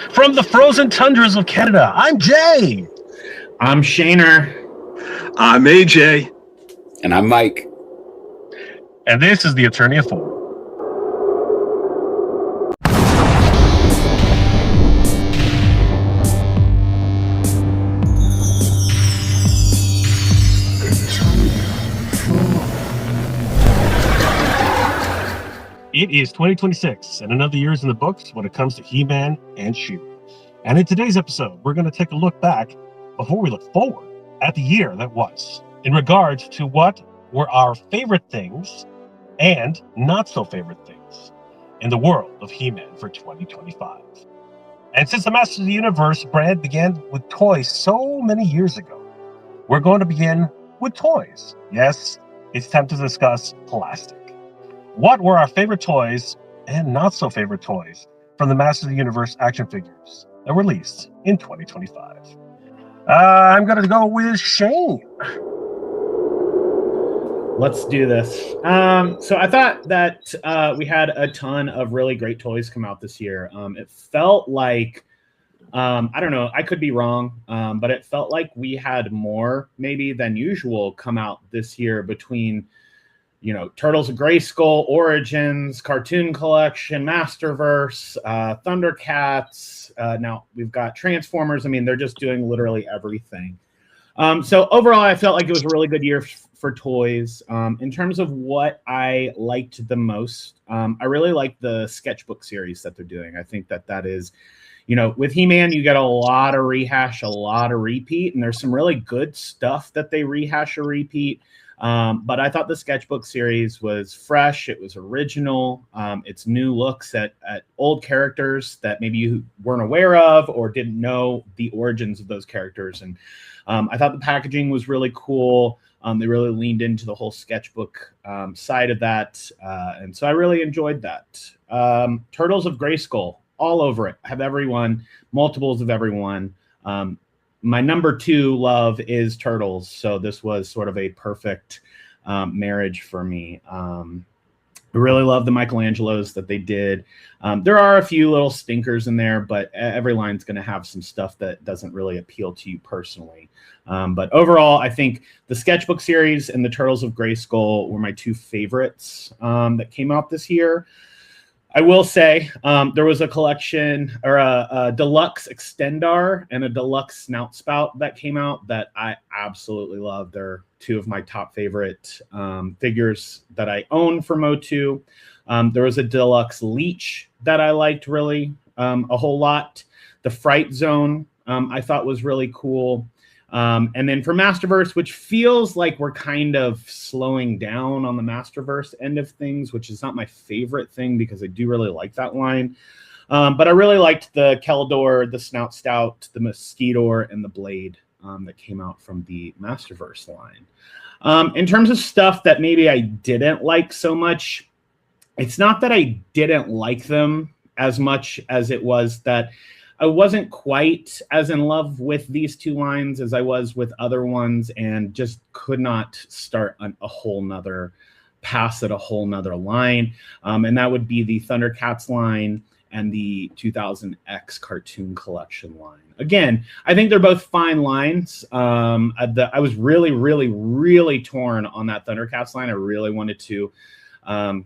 From the frozen tundras of Canada, I'm Jay. I'm Shaner. I'm AJ. And I'm Mike. And this is the Eternia FOUR. It is 2026, and another year is in the books when it comes to He-Man and She. And in today's episode, we're going to take a look back before we look forward at the year that was, in regards to what were our favorite things and not so favorite things in the world of He-Man for 2025. And since the Masters of the Universe brand began with toys so many years ago, we're going to begin with toys. Yes, it's time to discuss plastic. What were our favorite toys and not so favorite toys from the Masters of the Universe action figures that were released in 2025? I'm going to go with Shane. Let's do this. So I thought that we had a ton of really great toys come out this year. It felt like, I don't know, I could be wrong, but it felt like we had more maybe than usual come out this year between, you know, Turtles of Grayskull, Origins, Cartoon Collection, Masterverse, Thundercats. Now we've got Transformers. I mean, they're just doing literally everything. So overall, I felt like it was a really good year for toys. In terms of what I liked the most, I really like the sketchbook series that they're doing. I think that is, you know, with He-Man, you get a lot of rehash, a lot of repeat, and there's some really good stuff that they rehash or repeat. But I thought the sketchbook series was fresh. It was original. It's new looks at old characters that maybe you weren't aware of or didn't know the origins of those characters. And I thought the packaging was really cool. They really leaned into the whole sketchbook side of that. And so I really enjoyed that. Turtles of Grayskull, all over it. I have everyone, multiples of everyone. My number 2 love is Turtles, so this was sort of a perfect marriage for me. I really love the Michelangelos that they did. There are a few little stinkers in there, but every line's going to have some stuff that doesn't really appeal to you personally. But overall, I think the sketchbook series and the Turtles of Grayskull were my 2 favorites that came out this year. I will say there was a collection or a deluxe Extendar and a deluxe Snout Spout that came out that I absolutely love. They're 2 of my top favorite figures that I own for Motu. There was a deluxe Leech that I liked really a whole lot. The Fright Zone I thought was really cool. And then for Masterverse, which feels like we're kind of slowing down on the Masterverse end of things, which is not my favorite thing because I do really like that line. But I really liked the Keldor, the Snout Stout, the Mosquitor, and the Blade that came out from the Masterverse line. In terms of stuff that maybe I didn't like so much, it's not that I didn't like them as much as it was that I wasn't quite as in love with these 2 lines as I was with other ones and just could not start a whole nother pass at a whole nother line. And that would be the Thundercats line and the 2000X Cartoon Collection line. Again, I think they're both fine lines. I was really torn on that Thundercats line. I really wanted to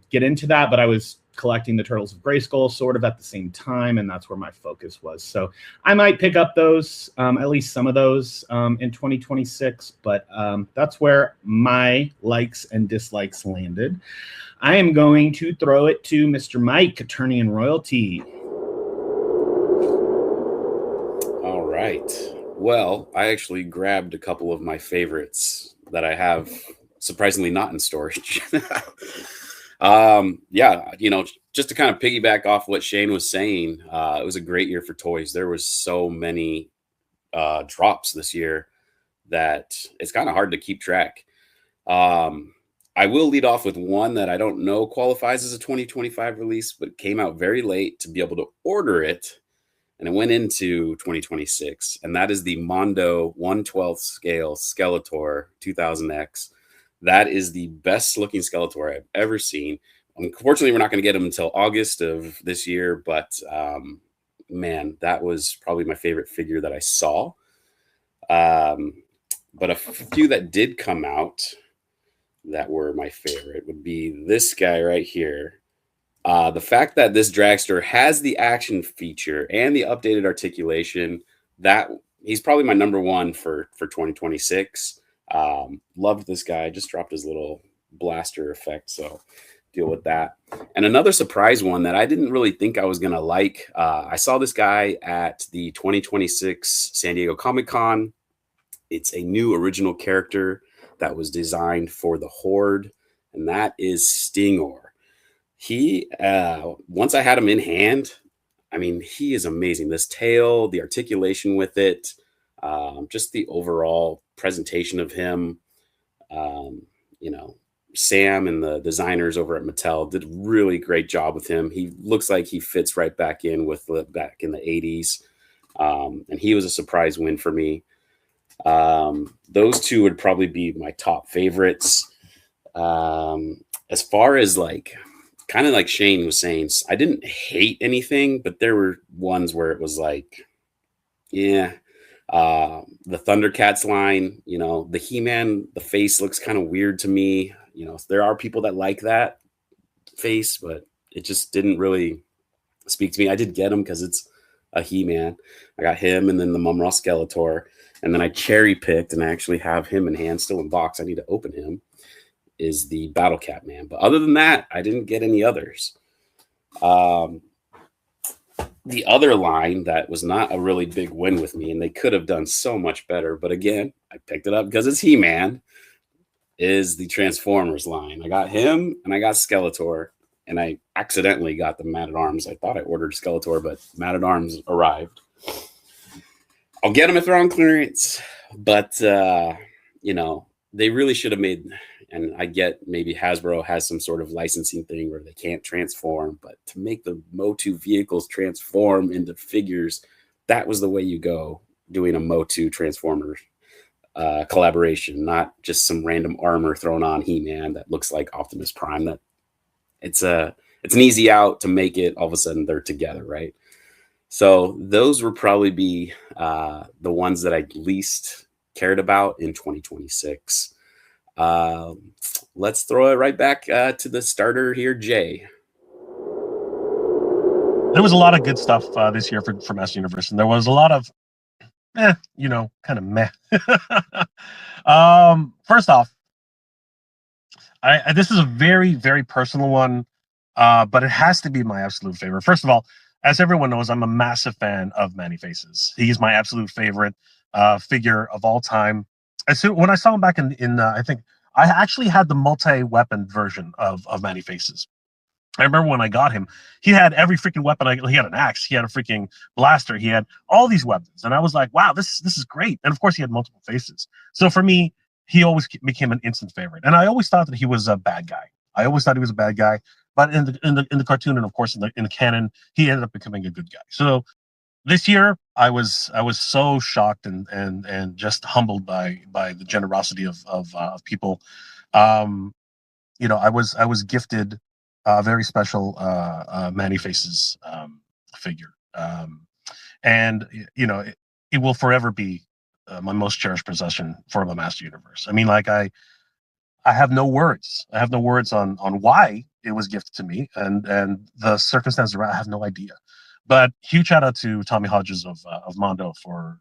get into that, but I was collecting the Turtles of Grayskull sort of at the same time, and that's where my focus was. So I might pick up those, at least some of those in 2026, but that's where my likes and dislikes landed. I am going to throw it to Mr. Mike, Attorney and Royalty. All right. Well, I actually grabbed a couple of my favorites that I have surprisingly not in storage. Yeah, you know, just to kind of piggyback off what Shane was saying, it was a great year for toys. There was so many drops this year that it's kind of hard to keep track. I will lead off with one that I don't know qualifies as a 2025 release, but came out very late to be able to order it, and it went into 2026, and that is the Mondo 1/12 scale Skeletor 2000X. That is the best looking Skeletor I've ever seen. Unfortunately, we're not going to get him until August of this year, but man, that was probably my favorite figure that I saw. But a few that did come out that were my favorite would be this guy right here. The fact that this dragster has the action feature and the updated articulation, that he's probably my number one for 2026. Loved this guy. Just dropped his little blaster effect, so deal with that. And another surprise one that I didn't really think I was gonna like. I saw this guy at the 2026 San Diego Comic-Con. It's a new original character that was designed for the Horde, and that is Stingor. He, once I had him in hand, I mean, he is amazing. This tail, the articulation with it, just the overall presentation of him. You know, Sam and the designers over at Mattel did a really great job with him. He looks like he fits right back in with back in the 80s. And he was a surprise win for me. Those two would probably be my top favorites. As far as like, kind of like Shane was saying, I didn't hate anything, but there were ones where it was like, yeah, the Thundercats line, you know, the He-Man, the face looks kind of weird to me. You know, there are people that like that face, but it just didn't really speak to me. I did get him because it's a He-Man. I got him and then the Mumra Skeletor. And then I cherry picked, and I actually have him in hand, still in box. I need to open him. Is the Battle Cat Man. But other than that, I didn't get any others. The other line that was not a really big win with me, and they could have done so much better, but again, I picked it up because it's He-Man, is the Transformers line. I got him, and I got Skeletor, and I accidentally got the Man-at-Arms. I thought I ordered Skeletor, but Man-at-Arms arrived. I'll get them if they're on clearance, but, you know, they really should have made... And I get maybe Hasbro has some sort of licensing thing where they can't transform, but to make the Motu vehicles transform into figures, that was the way you go, doing a Motu Transformers collaboration, not just some random armor thrown on He-Man that looks like Optimus Prime. That it's an easy out to make it all of a sudden they're together, right? So those would probably be the ones that I least cared about in 2026. Let's throw it right back to the starter here, Jay. There was a lot of good stuff this year for Master Universe, and there was a lot of, you know, kind of meh. First off, this is a very, very personal one, but it has to be my absolute favorite. First of all, as everyone knows, I'm a massive fan of Manny Faces. He's my absolute favorite figure of all time. When I saw him back in I think I actually had the multi-weapon version of Manny Faces. I remember when I got him, he had every freaking weapon. He had an axe, he had a freaking blaster, he had all these weapons, and I was like, wow, this is great. And of course, he had multiple faces. So for me, he always became an instant favorite. And I always thought that he was a bad guy. I always thought he was a bad guy. But in the cartoon, and of course in the canon, he ended up becoming a good guy. So this year, I was so shocked and just humbled by the generosity of people. You know, I was gifted a very special Manny Faces figure, and you know, it will forever be my most cherished possession for the Master Universe. I mean, like I have no words. I have no words on why it was gifted to me, and the circumstances around. I have no idea. But huge shout out to Tommy Hodges of Mondo for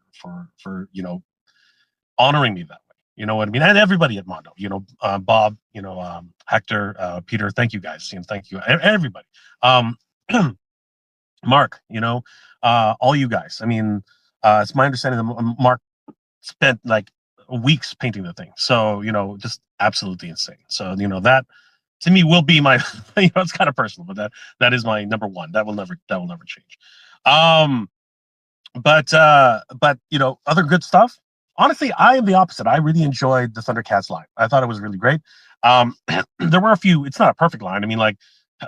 you know, honoring me that way. You know what I mean? And everybody at Mondo, you know, Bob, you know, Hector, Peter, thank you guys. And thank you, everybody. Mark, you know, all you guys. I mean, it's my understanding that Mark spent like weeks painting the thing. So, you know, just absolutely insane. So, you know, that to me will be my, you know, it's kind of personal, but that is my number one. That will never change. But you know, other good stuff. Honestly, I am the opposite. I really enjoyed the Thundercats line. I thought it was really great. There were a few. It's not a perfect line. I mean, like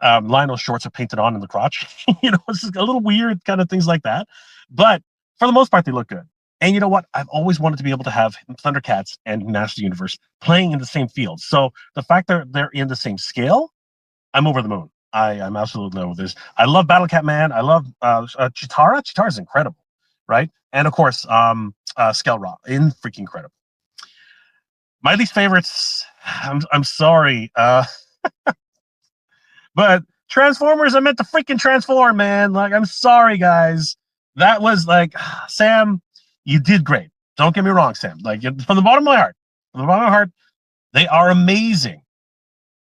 Lionel's shorts are painted on in the crotch. You know, it's just a little weird, kind of things like that. But for the most part, they look good. And you know what? I've always wanted to be able to have Thundercats and Master Universe playing in the same field. So the fact that they're in the same scale, I'm over the moon. I'm absolutely in love with this. I love Battle Cat Man. I love Chitara. Chitara's incredible, right? And of course, Skelra, freaking incredible. My least favorites. I'm sorry, but Transformers are meant to freaking transform, man. Like, I'm sorry, guys. That was like, Sam, you did great. Don't get me wrong, Sam. Like, from the bottom of my heart, they are amazing,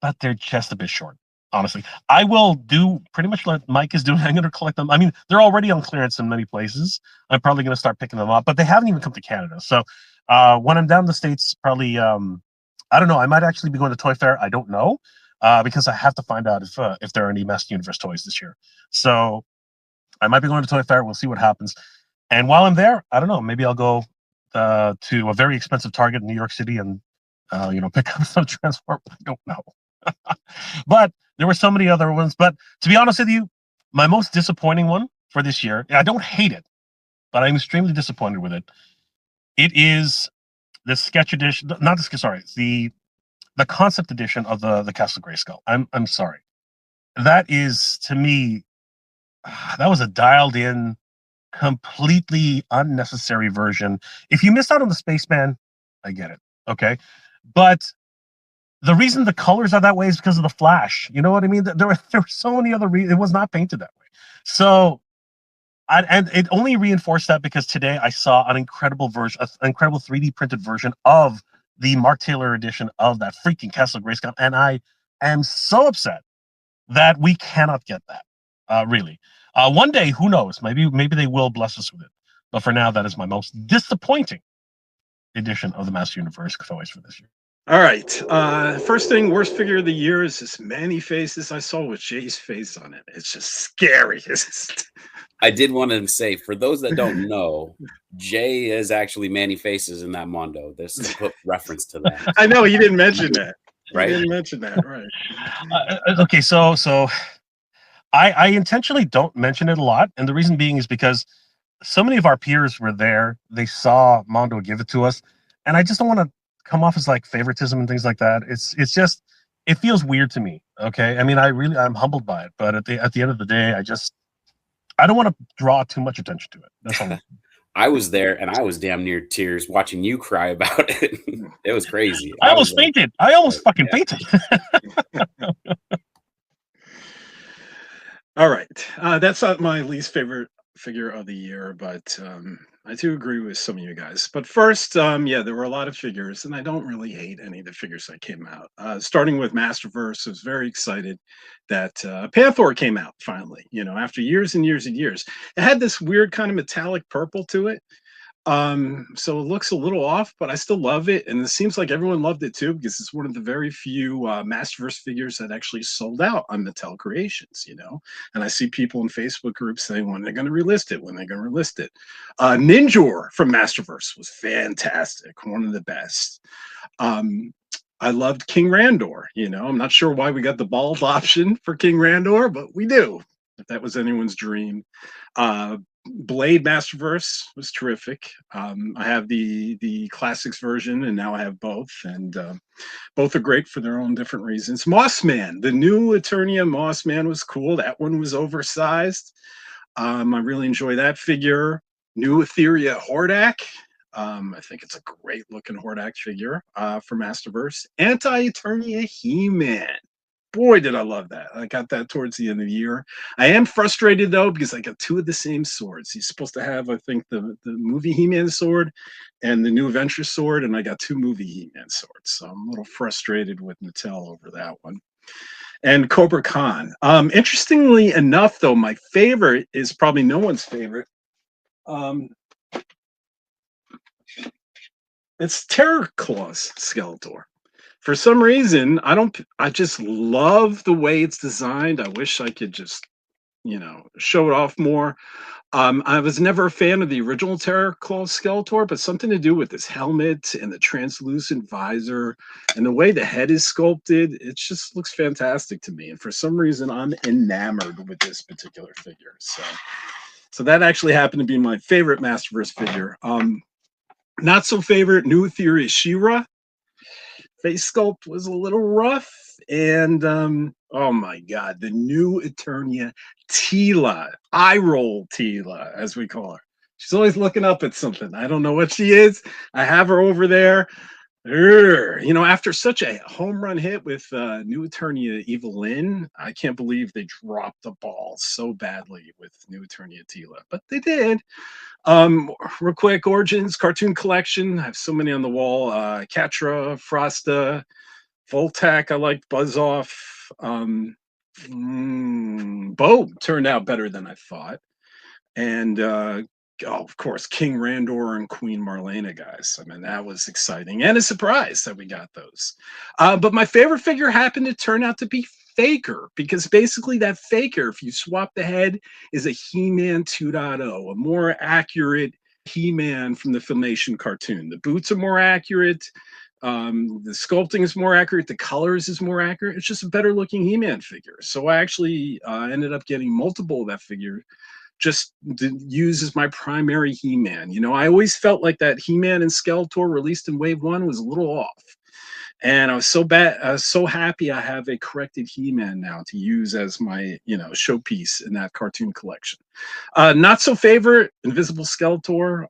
but they're just a bit short. Honestly, I will do pretty much what Mike is doing. I'm going to collect them. I mean, they're already on clearance in many places. I'm probably going to start picking them up, but they haven't even come to Canada. So when I'm down in the States, probably, I don't know. I might actually be going to Toy Fair. I don't know because I have to find out if there are any Master Universe toys this year. So I might be going to Toy Fair. We'll see what happens. And while I'm there, I don't know. Maybe I'll go to a very expensive Target in New York City and pick up some Transformers. I don't know. But there were so many other ones. But to be honest with you, my most disappointing one for this year, I don't hate it, but I'm extremely disappointed with it. It is the sketch edition, not the sketch, sorry, the concept edition of the Castle Grayskull. I'm sorry. That is, to me, that was a dialed in, completely unnecessary version. If you missed out on the Spaceman, I get it. Okay. But the reason the colors are that way is because of the Flash. You know what I mean? There were so many other reasons. It was not painted that way. So, and it only reinforced that because today I saw an incredible version, an incredible 3D printed version of the Mark Taylor edition of that freaking Castle Grayskull, and I am so upset that we cannot get that. Really, one day, who knows? Maybe they will bless us with it. But for now, that is my most disappointing edition of the Master Universe toys for this year. All right. First thing, worst figure of the year is this Manny faces I saw with Jay's face on it. It's just scary. I did want to say, for those that don't know, Jay is actually Manny Faces in that Mondo. There's a quick reference to that. I know, you didn't mention that. Right? You didn't mention that, right. Okay, so I intentionally don't mention it a lot, and the reason being is because so many of our peers were there. They saw Mondo give it to us, and I just don't want to come off as like favoritism and things like that. It's just, it feels weird to me. Okay, I mean, I'm humbled by it, but at the end of the day, I don't want to draw too much attention to it. That's all. I was there, and I was damn near tears watching you cry about it. It was crazy. I almost fainted. I almost fucking fainted. All right. That's not my least favorite figure of the year, but I do agree with some of you guys. But first, yeah, there were a lot of figures, and I don't really hate any of the figures that came out. Starting with Masterverse, I was very excited that Panther came out finally, after years and years and years. It had this weird kind of metallic purple to it. So it looks a little off, but I still love it, and it seems like everyone loved it too, because it's one of the very few Masterverse figures that actually sold out on Mattel Creations, and I see people in Facebook groups saying when they're going to relist it, Ninjor from Masterverse was fantastic, one of the best. I loved King Randor. I'm not sure why we got the bald option for King Randor, but we do, if that was anyone's dream. Blade Masterverse was terrific. I have the classics version, and now I have both, and both are great for their own different reasons. Mossman, the new Eternia Mossman was cool. That one was oversized. I really enjoy that figure. New Etheria Hordak. I think it's a great looking Hordak figure for Masterverse. Anti-Eternia He-Man. Boy, did I love that. I got that towards the end of the year. I am frustrated, though, because I got two of the same swords. He's supposed to have, I think, the movie He-Man sword and the New Adventure sword, and I got two movie He-Man swords. So I'm a little frustrated with Mattel over that one. And Cobra Khan. Interestingly enough, though, my favorite is probably no one's favorite. It's Terror Claws Skeletor. For some reason, I just love the way it's designed. I wish I could just, show it off more. I was never a fan of the original Terror Claws Skeletor, but something to do with his helmet and the translucent visor and the way the head is sculpted, it just looks fantastic to me. And for some reason, I'm enamored with this particular figure. So that actually happened to be my favorite Masterverse figure. Not so favorite, New Etheria She-Ra. face sculpt was a little rough. And oh my God, the new Eternia Tila, eye roll Tila, as we call her. She's always looking up at something. I don't know what she is. I have her over there. You know, after such a home run hit with New Eternia Evelyn, I can't believe they dropped the ball so badly with New Eternia Tila, but they did. Real quick, Origins cartoon collection. I have so many on the wall. Catra, Frosta, Voltac. I liked Buzz Off. Bo turned out better than I thought, and of course, King Randor and Queen Marlena, guys. I mean, that was exciting and a surprise that we got those. But my favorite figure happened to turn out to be Faker, because basically that Faker, if you swap the head, is a He-Man 2.0, a more accurate He-Man from the Filmation cartoon. The boots are more accurate. The sculpting is more accurate. The colors is more accurate. It's just a better looking He-Man figure. So I actually ended up getting multiple of that figure just to use as my primary He-Man. You know, I always felt like that He-Man and Skeletor released in Wave 1 was a little off. And I was so happy I have a corrected He-Man now to use as my, you know, showpiece in that cartoon collection. Not so favorite, Invisible Skeletor.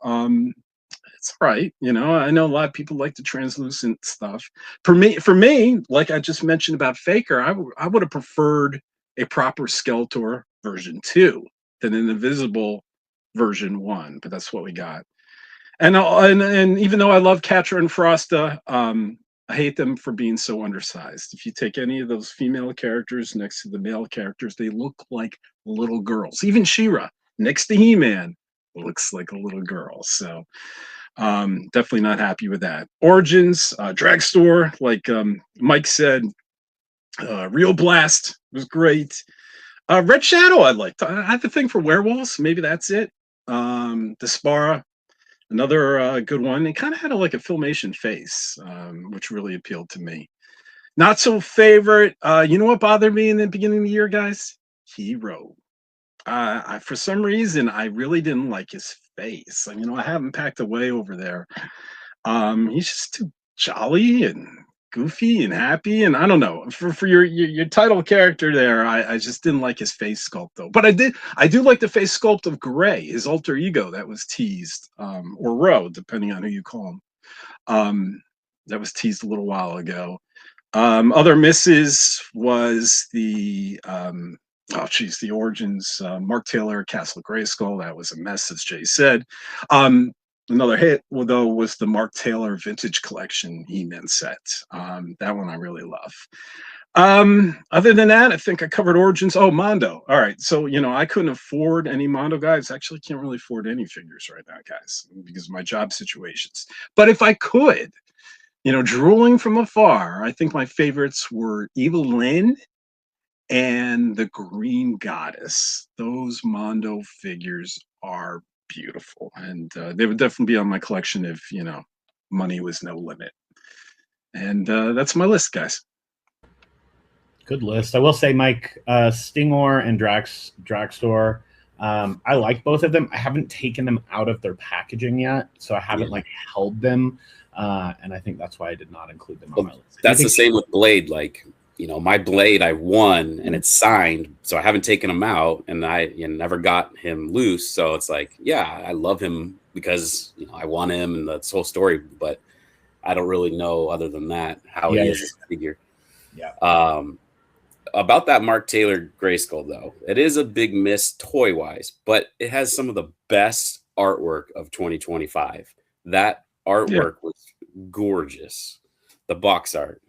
It's right, you know. I know a lot of people like the translucent stuff. For me, like I just mentioned about Faker, I would have preferred a proper Skeletor version 2 than an Invisible version 1, but that's what we got. And even though I love Catra and Frosta, I hate them for being so undersized. If you take any of those female characters next to the male characters, they look like little girls. Even She-Ra, next to He-Man, looks like a little girl. So definitely not happy with that. Origins, Dragstore, like Mike said, Real Blast was great. Red Shadow, I liked. I have a thing for werewolves. Maybe that's it. Despara, another good one. It kind of had like a Filmation face, which really appealed to me. Not so favorite. You know what bothered me in the beginning of the year, guys? Hero. For some reason, I really didn't like his face. You know, I have him packed away over there. He's just too jolly and goofy and happy, and I don't know, for your title character there, I just didn't like his face sculpt though. But I do like the face sculpt of Gray, his alter ego that was teased, or Ro, depending on who you call him. That was teased a little while ago. Other misses was the the Origins Mark Taylor Castle Grayskull. That was a mess, as Jay said. Another hit, though, was the Mark Taylor Vintage Collection He-Man set. That one I really love. Other than that, I think I covered Origins. Oh, Mondo. All right. So, you know, I couldn't afford any Mondo guys. Actually, can't really afford any figures right now, guys, because of my job situations. But if I could, you know, drooling from afar, I think my favorites were Evil Lynn and the Green Goddess. Those Mondo figures are beautiful, and they would definitely be on my collection if, you know, money was no limit. And that's my list, guys. Good list. I will say, Mike, Stingor and Dragstore, I like both of them. I haven't taken them out of their packaging yet, so I haven't like held them, and I think that's why I did not include them on my list. That's the same with Blade. Like, you know, my Blade I won and it's signed, so I haven't taken him out, and I never got him loose. So it's like, yeah, I love him because, you know, I won him and that's whole story, but I don't really know other than that how he is a figure. Yeah. About that Mark Taylor Grayskull, though, it is a big miss toy wise, but it has some of the best artwork of 2025. That artwork was gorgeous. The box art.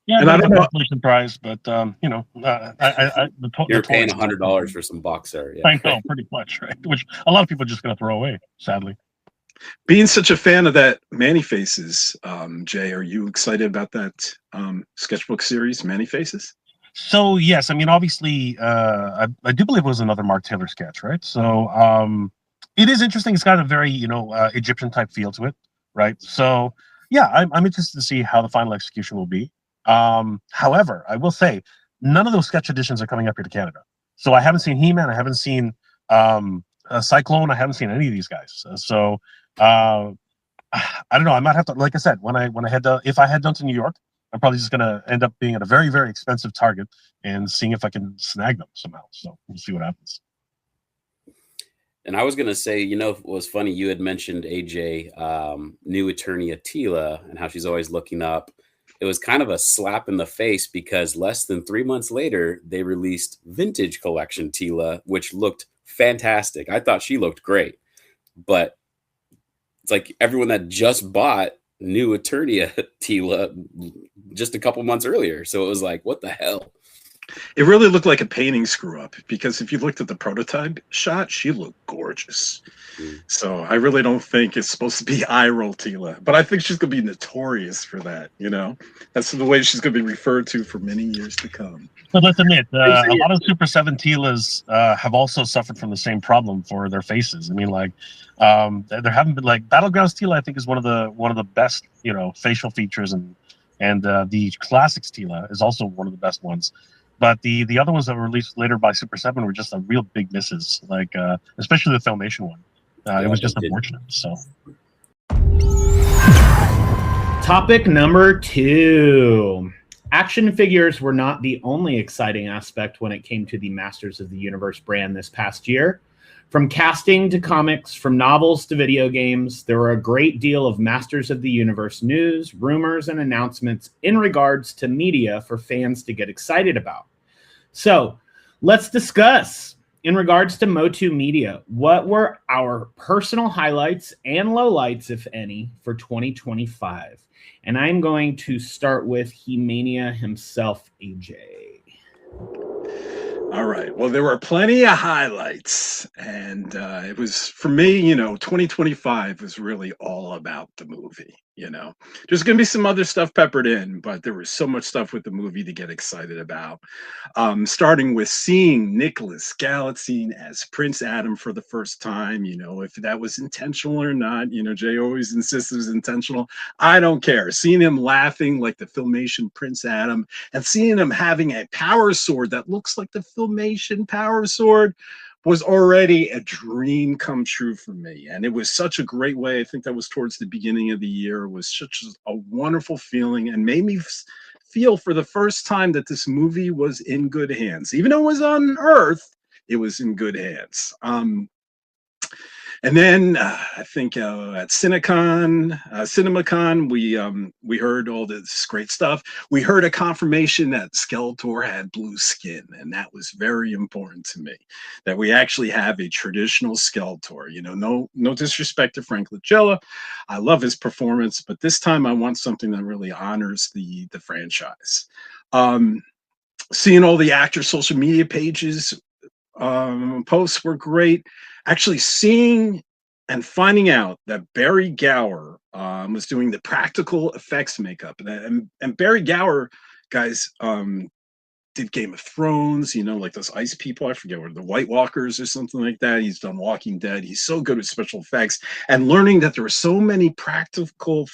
Yeah, and I don't know prize, but you know, you're paying $100 for some box art. Yeah. I know, pretty much, right? Which a lot of people are just going to throw away, sadly. Being such a fan of that Manny Faces, Jay, are you excited about that sketchbook series, Manny Faces? So yes, I mean, obviously, I do believe it was another Mark Taylor sketch, right? So it is interesting. It's got a very, you know, Egyptian type feel to it, right? So yeah, I'm interested to see how the final execution will be. However, I will say none of those sketch editions are coming up here to Canada. So I haven't seen He-Man, I haven't seen Cyclone, I haven't seen any of these guys. So I don't know. I might have to, like I said, when I head to, if I head down to New York, I'm probably just gonna end up being at a very, very expensive Target and seeing if I can snag them somehow. So we'll see what happens. And I was gonna say, it was funny. You had mentioned AJ, new Eternia Tila, and how she's always looking up. It was kind of a slap in the face because less than 3 months later, they released Vintage Collection Tila, which looked fantastic. I thought she looked great, but it's like everyone that just bought new Eternia Tila just a couple months earlier. So it was like, what the hell? It really looked like a painting screw up, because if you looked at the prototype shot, she looked gorgeous. So I really don't think it's supposed to be eye roll Tila, but I think she's going to be notorious for that. That's the way she's going to be referred to for many years to come. But let's admit, a lot of Super 7 Tilas have also suffered from the same problem for their faces. I mean, like, there haven't been, like, Battlegrounds Tila, I think, is one of the best, facial features, and the Classics Tila is also one of the best ones. But the other ones that were released later by Super 7 were just a real big misses, like especially the Filmation one. It was just unfortunate. So, topic number 2. Action figures were not the only exciting aspect when it came to the Masters of the Universe brand this past year. From casting to comics, from novels to video games, there were a great deal of Masters of the Universe news, rumors, and announcements in regards to media for fans to get excited about. So let's discuss, in regards to Motu Media, what were our personal highlights and lowlights, if any, for 2025? And I'm going to start with He-Mania himself, AJ. All right. Well, there were plenty of highlights, and it was, for me, 2025 was really all about the movie. There's going to be some other stuff peppered in, but there was so much stuff with the movie to get excited about. Starting with seeing Nicholas Galitzine as Prince Adam for the first time, if that was intentional or not. Jay always insists it was intentional. I don't care. Seeing him laughing like the Filmation Prince Adam, and seeing him having a power sword that looks like the Filmation power sword was already a dream come true for me. And it was such a great way. I think that was towards the beginning of the year. It was such a wonderful feeling, and made me feel for the first time that this movie was in good hands. Even though it was on Earth, it was in good hands. And then I think at CinemaCon, we heard all this great stuff. We heard a confirmation that Skeletor had blue skin, and that was very important to me. That we actually have a traditional Skeletor. No disrespect to Frank Langella, I love his performance, but this time I want something that really honors the franchise. Seeing all the actors' social media pages posts were great. Actually seeing and finding out that Barry Gower was doing the practical effects makeup, and Barry Gower, guys, did Game of Thrones, like those ice people, I forget what, the White Walkers or something like that. He's done Walking Dead. He's so good at special effects, and learning that there were so many practical,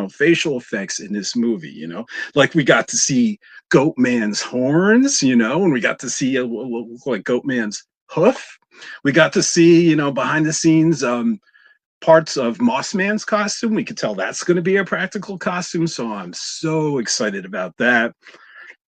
facial effects in this movie, like we got to see Goat Man's horns, and we got to see what looked like Goat Man's hoof. We got to see, behind the scenes parts of Moss Man's costume. We could tell that's going to be a practical costume, so I'm so excited about that.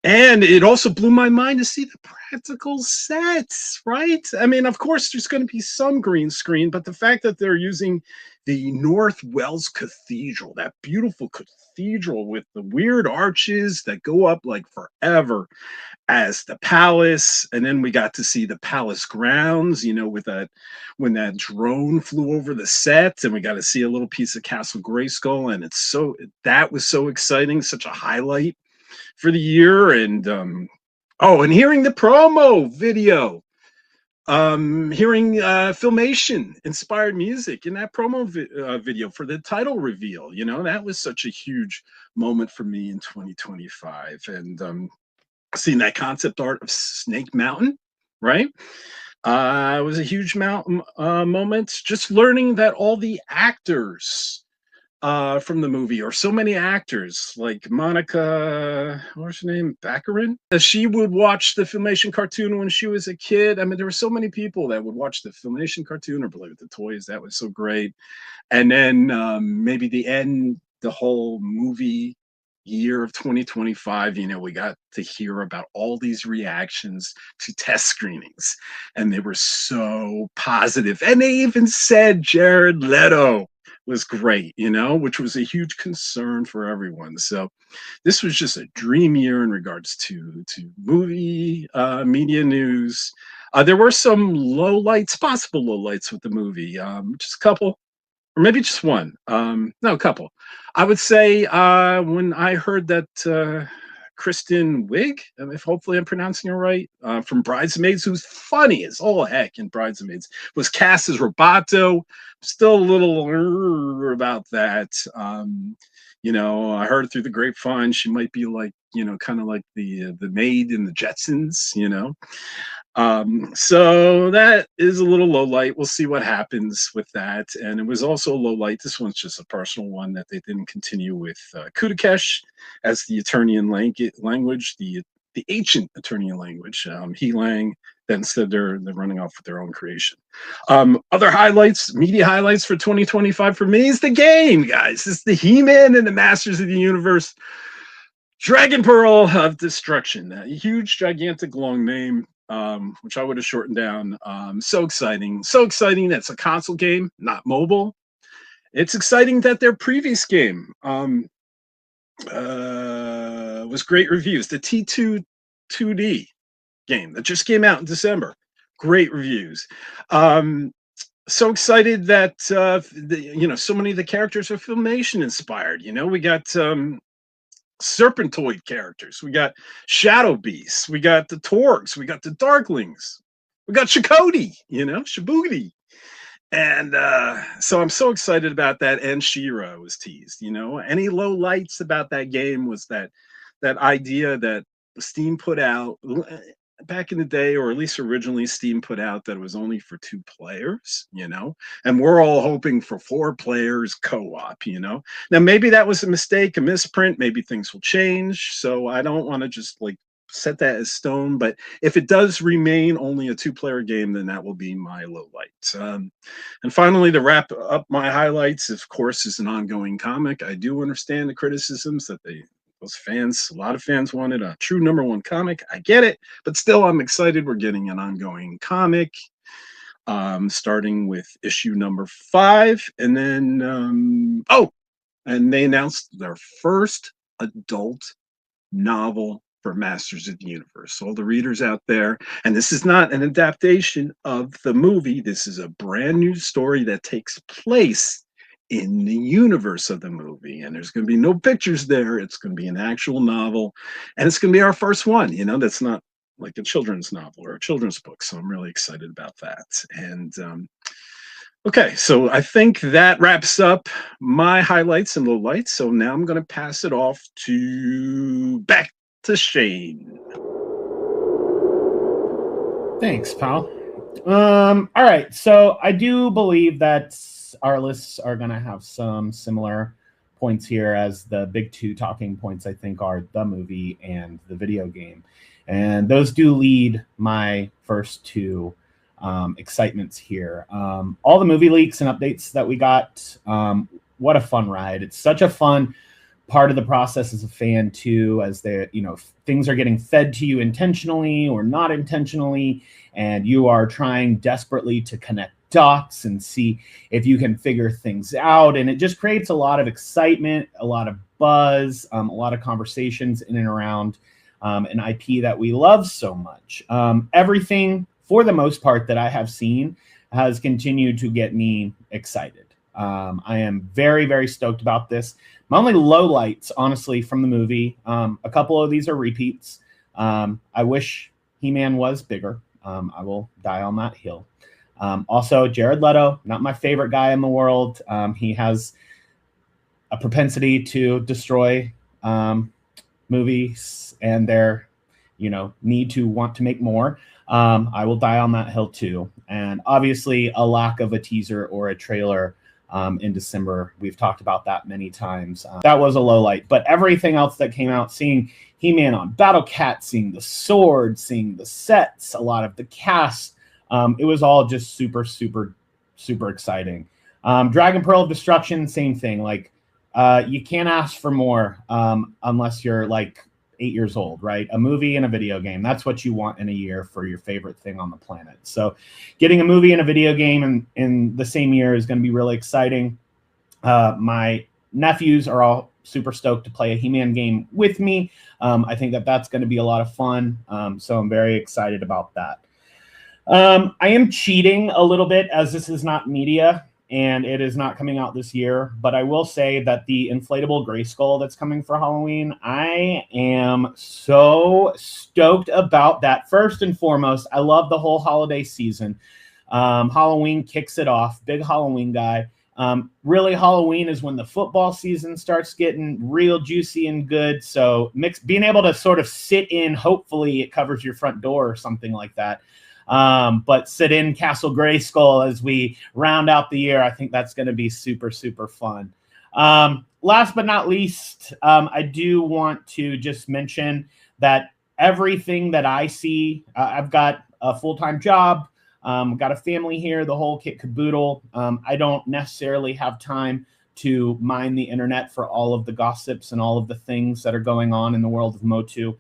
And it also blew my mind to see the practical sets, right? I mean, of course, there's going to be some green screen, but the fact that they're using the North Wells Cathedral, that beautiful cathedral with the weird arches that go up like forever, as the palace. And then we got to see the palace grounds, with that, when that drone flew over the set, and we got to see a little piece of Castle Grayskull. And that was so exciting, such a highlight for the year. And and hearing the promo video, hearing Filmation inspired music in that promo video for the title reveal, that was such a huge moment for me in 2025. And seeing that concept art of Snake Mountain, right? It was a huge moment. Just learning that all the actors from the movie, or so many actors like Monica, what's her name, Baccarin. She would watch the Filmation cartoon when she was a kid. I mean, there were so many people that would watch the Filmation cartoon or play with the toys. That was so great. And then maybe the whole movie year of 2025, we got to hear about all these reactions to test screenings, and they were so positive. And they even said Jared Leto was great, which was a huge concern for everyone. So this was just a dream year in regards to movie media news. There were some possible lowlights with the movie, just a couple, or maybe just one. No, a couple. I would say when I heard that Kristen Wiig, if hopefully I'm pronouncing it right, from Bridesmaids, who's funny as all heck in Bridesmaids, was cast as Roboto. Still a little about that. I heard through the grapevine she might be like, kind of like the maid in the Jetsons, So that is a little low light. We'll see what happens with that. And it was also a low light. This one's just a personal one, that they didn't continue with Kudakesh as the Eternian language, the ancient Eternian language. He-Lang. Then instead they're running off with their own creation. Other highlights, media highlights for 2025 for me is the game, guys. It's the He-Man and the Masters of the Universe Dragon Pearl of Destruction. A huge, gigantic, long name. Which I would have shortened down. So exciting. So exciting that it's a console game, not mobile. It's exciting that their previous game was great reviews. The T2 2D game that just came out in December. Great reviews. So excited that, so many of the characters are Filmation inspired. We got Serpentoid characters, we got Shadow Beasts, we got the Torgs, we got the Darklings, we got Chakotay, Shibuti. And so I'm so excited about that. And She-Ra was teased. Any low lights about that game was that idea that Steam put out back in the day, or at least originally Steam put out, that it was only for 2 players, and we're all hoping for 4 players co-op. Now maybe that was a mistake, a misprint. Maybe things will change, so I don't want to just set that as stone. But if it does remain only a 2-player game, then that will be my low light. And finally, to wrap up my highlights, of course, is an ongoing comic. I do understand the criticisms that those fans, a lot of fans wanted a true #1 comic. I get it, but still, I'm excited. We're getting an ongoing comic, starting with issue number 5, and then and they announced their first adult novel for Masters of the Universe. All the readers out there, and this is not an adaptation of the movie. This is a brand new story that takes place in the universe of the movie, and there's going to be no pictures there. It's going to be an actual novel, and it's going to be our first one, that's not like a children's novel or a children's book. So I'm really excited about that. And okay, so I think that wraps up my highlights and lowlights. So now I'm going to pass it off back to Shane. Thanks, pal. All right, so I do believe that our lists are going to have some similar points here, as the big 2 talking points, I think, are the movie and the video game. And those do lead my first 2 excitements here. All the movie leaks and updates that we got, what a fun ride. It's such a fun part of the process as a fan too, as things are getting fed to you intentionally or not intentionally, and you are trying desperately to connect dots and see if you can figure things out. And it just creates a lot of excitement, a lot of buzz, a lot of conversations in and around an IP that we love so much. Everything, for the most part, that I have seen has continued to get me excited. I am very, very stoked about this. My only lowlights, honestly, from the movie, a couple of these are repeats. I wish He-Man was bigger. I will die on that hill. Also, Jared Leto, not my favorite guy in the world. He has a propensity to destroy movies and their, need to want to make more. I will die on that hill too. And obviously, a lack of a teaser or a trailer in December. We've talked about that many times. That was a low light, but everything else that came out, seeing He-Man on Battle Cat, seeing the sword, seeing the sets, a lot of the cast, it was all just super, super, super exciting. Dragon Pearl of Destruction, same thing. Like, you can't ask for more unless you're like 8 years old, right? A movie and a video game. That's what you want in a year for your favorite thing on the planet. So getting a movie and a video game in the same year is going to be really exciting. My nephews are all super stoked to play a He-Man game with me. I think that that's going to be a lot of fun. So I'm very excited about that. I am cheating a little bit as this is not media and it is not coming out this year, but I will say that the inflatable Grayskull that's coming for Halloween, I am so stoked about that. First and foremost, I love the whole holiday season. Halloween kicks it off. Big Halloween guy. Really, Halloween is when the football season starts getting real juicy and good. So being able to sort of sit in, hopefully it covers your front door or something like that. But sit in Castle Grayskull as we round out the year. I think that's going to be super, super fun. Last but not least, I do want to just mention that everything that I see, I've got a full-time job, got a family here, the whole kit caboodle. I don't necessarily have time to mine the internet for all of the gossips and all of the things that are going on in the world of Motu.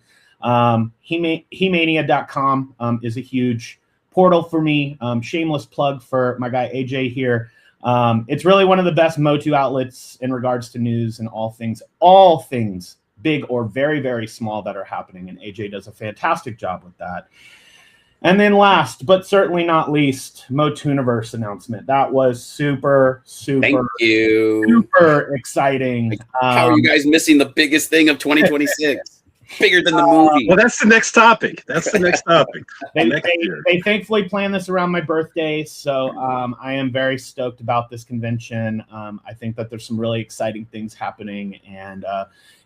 He-Mania.com is a huge portal for me. Shameless plug for my guy AJ here. It's really one of the best Motu outlets in regards to news and all things big or very, very small that are happening. And AJ does a fantastic job with that. And then last, but certainly not least, Motuniverse announcement. That was super, super, super exciting. How are you guys missing the biggest thing of 2026? Bigger than the movie. Well, that's the next topic. They thankfully planned this around my birthday, so I am very stoked about this convention. I think that there's some really exciting things happening, and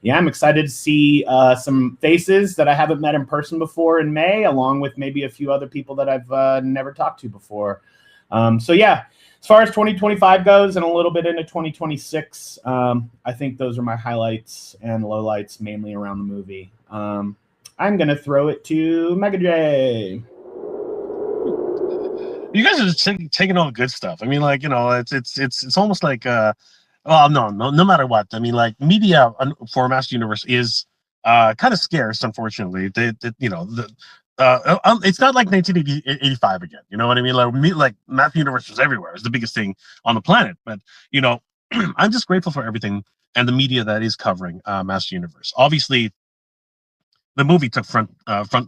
yeah, I'm excited to see some faces that I haven't met in person before in May, along with maybe a few other people that I've never talked to before. So yeah, as far as 2025 goes and a little bit into 2026, I think those are my highlights and lowlights, mainly around the movie. I'm going to throw it to Mega J. You guys are just taking all the good stuff. I mean, like, you know, it's almost like, well, no matter what. I mean, like, media for Master Universe is kind of scarce, unfortunately. It's not like 1985 again. You know what I mean? Like Master Universe was everywhere. It's the biggest thing on the planet. But, you know, I'm just grateful for everything and the media that is covering Master Universe. Obviously, the movie took front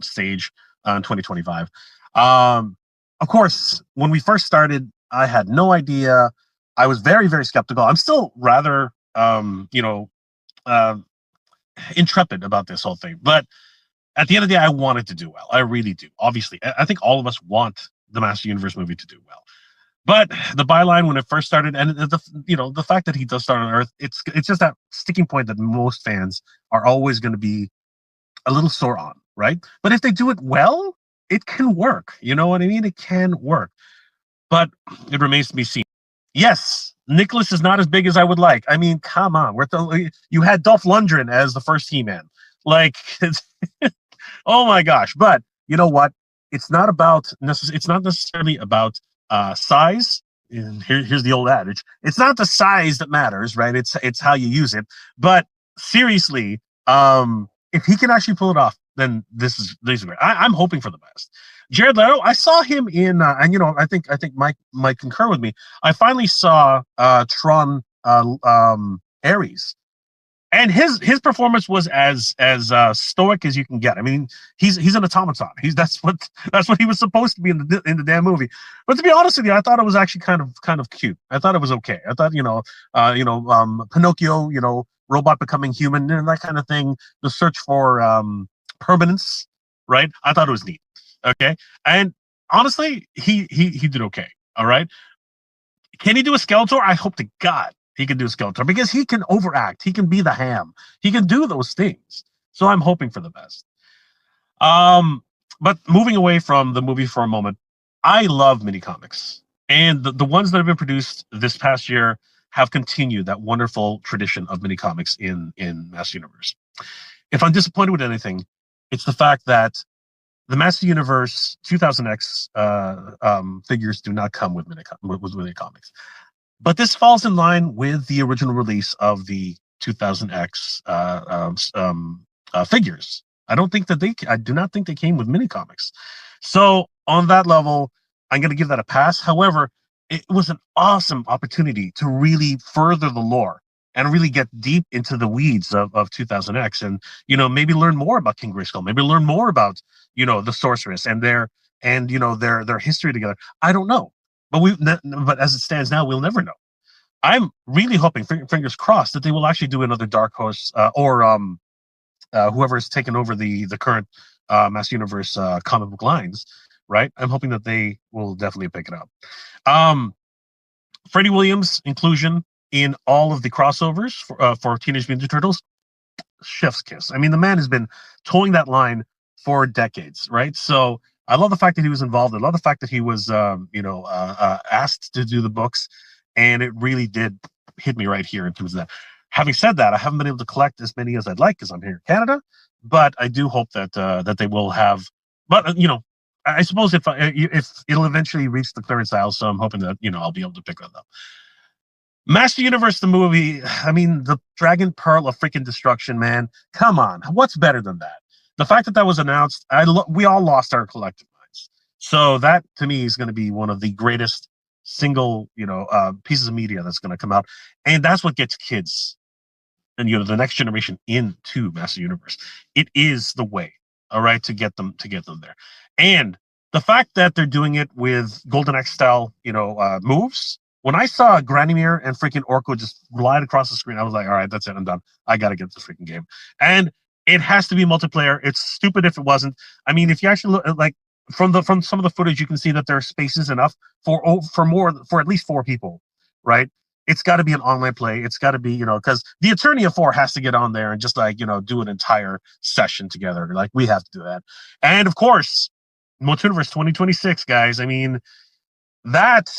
stage in 2025. Of course, when we first started, I had no idea. I was very, very skeptical. I'm still rather, intrepid about this whole thing. But at the end of the day, I want it to do well. I really do. Obviously, I think all of us want the Master Universe movie to do well. But the byline when it first started, and the fact that he does start on Earth, it's just that sticking point that most fans are always going to be a little sore on, right? But if they do it well, it can work. You know what I mean? It can work. But it remains to be seen. Yes, Nicholas is not as big as I would like. I mean, come on. You had Dolph Lundgren as the first He-Man. Like, oh my gosh. But you know what? It's not necessarily about size. And here's the old adage. It's not the size that matters, right? It's how you use it. But seriously, if he can actually pull it off, then this is great. I'm hoping for the best. Jared Leto, I saw him in, and you know, I think Mike might concur with me. I finally saw Tron Ares, and his performance was as stoic as you can get. I mean, he's an automaton. That's what he was supposed to be in the damn movie. But to be honest with you, I thought it was actually kind of cute. I thought it was okay. I thought Pinocchio, robot becoming human and that kind of thing. The search for permanence, right? I thought it was neat. Okay, and honestly, he did okay. All right, can he do a Skeletor? I hope to God he can do a Skeletor because he can overact. He can be the ham. He can do those things. So I'm hoping for the best. But moving away from the movie for a moment, I love mini comics. And the ones that have been produced this past year have continued that wonderful tradition of mini comics in Master Universe. If I'm disappointed with anything, it's the fact that the Master Universe 2000X figures do not come with mini comics. But this falls in line with the original release of the 2000X figures. I do not think they came with mini comics. So on that level, I'm going to give that a pass. However, it was an awesome opportunity to really further the lore and really get deep into the weeds of 2000X, and maybe learn more about King Grayskull, maybe learn more about the Sorceress and their history together. I don't know, but as it stands now, we'll never know. I'm really hoping, fingers crossed, that they will actually do another Dark Horse or whoever has taken over the current Master Universe comic book lines. Right, I'm hoping that they will definitely pick it up. Freddie Williams' inclusion in all of the crossovers for Teenage Mutant Ninja Turtles, chef's kiss. I mean, the man has been towing that line for decades, right? So I love the fact that he was involved. I love the fact that he was, asked to do the books, and it really did hit me right here in terms of that. Having said that, I haven't been able to collect as many as I'd like because I'm here in Canada, but I do hope that they will have. But I suppose if it'll eventually reach the clearance aisle, so I'm hoping that I'll be able to pick that up. Master Universe, the movie. I mean, the Dragon Pearl of freaking destruction, man. Come on, what's better than that? The fact that was announced, we all lost our collective minds. So that to me is going to be one of the greatest single pieces of media that's going to come out, and that's what gets kids and the next generation into Master Universe. It is the way, all right, to get them there. And the fact that they're doing it with Golden Axe style, moves. When I saw Granimir and freaking Orko just glide across the screen, I was like, all right, that's it, I'm done. I got to get this freaking game. And it has to be multiplayer. It's stupid if it wasn't. I mean, if you actually look like from some of the footage, you can see that there are spaces enough for at least 4 people, right? It's got to be an online play. It's got to be, because the Eternia 4 has to get on there and just do an entire session together. Like, we have to do that. And of course, Multiverse 2026, guys. I mean, that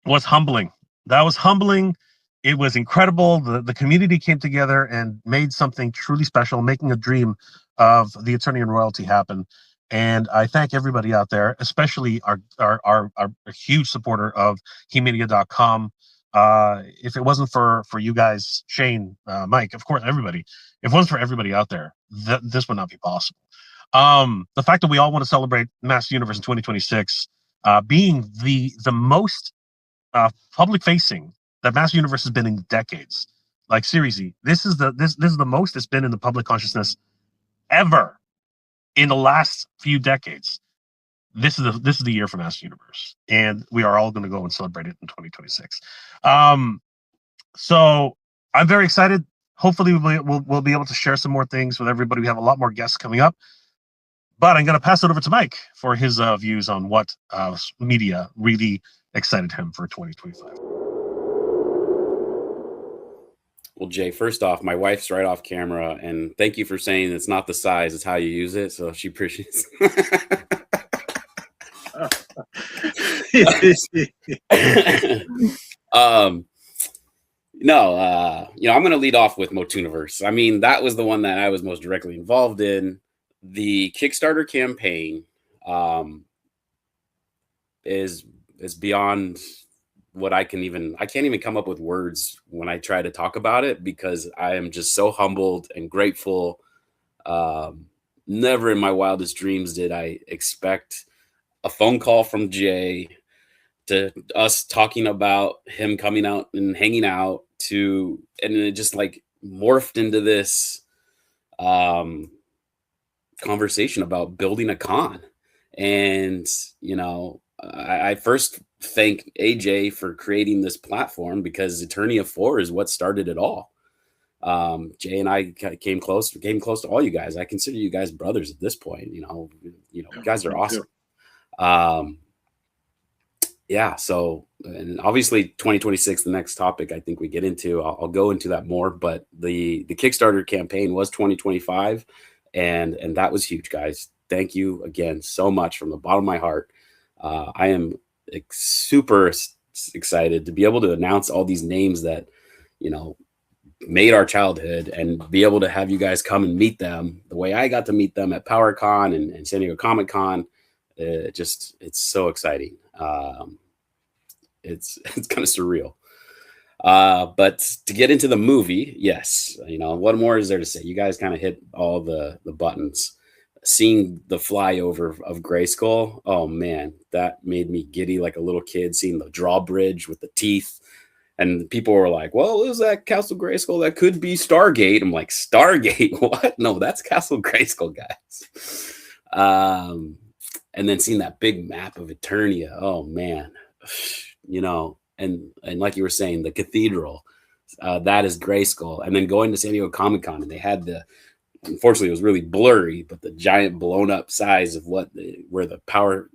was humbling. That was humbling. It was incredible. The community came together and made something truly special, making a dream of the Eternian royalty happen. And I thank everybody out there, especially our huge supporter of He-Mania.com. If it wasn't for you guys, Shane, Mike, of course, everybody, if it wasn't for everybody out there, this would not be possible. The fact that we all want to celebrate Master Universe in 2026, being the most public facing that Master Universe has been in decades. Like, seriously, this is the most it's been in the public consciousness ever in the last few decades. This is the year for Master Universe, and we are all going to go and celebrate it in 2026. So I'm very excited. Hopefully we'll be able to share some more things with everybody. We have a lot more guests coming up, but I'm going to pass it over to Mike for his views on what media really excited him for 2025. Well, Jay, first off, my wife's right off camera, and thank you for saying it's not the size, it's how you use it. So she appreciates. I'm going to lead off with Motuniverse. I mean, that was the one that I was most directly involved in. The Kickstarter campaign is beyond what I can't even come up with words when I try to talk about it, because I am just so humbled and grateful. Never in my wildest dreams did I expect a phone call from Jay to us talking about him coming out and hanging out and it just like morphed into this conversation about building a con. And, I first thank AJ for creating this platform, because Eternia 4 is what started it all. Jay and I came close to all you guys. I consider you guys brothers at this point. You guys are awesome. So, and obviously 2026, the next topic I think we get into, I'll go into that more, but the Kickstarter campaign was 2025, and that was huge, guys. Thank you again so much from the bottom of my heart. I am super excited to be able to announce all these names that, you know, made our childhood, and be able to have you guys come and meet them the way I got to meet them at PowerCon and San Diego Comic Con. It's so exciting. It's kind of surreal. But to get into the movie, yes, you know, what more is there to say? You guys kind of hit all the buttons. Seeing the flyover of Grayskull, oh man, that made me giddy like a little kid. Seeing the drawbridge with the teeth, and people were like, "Well, is that Castle Grayskull? That could be Stargate." I'm like, "Stargate? What? No, that's Castle Grayskull, guys." And then seeing that big map of Eternia, oh man, you know, and like you were saying, the cathedral, that is Grayskull. And then going to San Diego Comic Con, and they had unfortunately it was really blurry, but the giant blown up size of where the power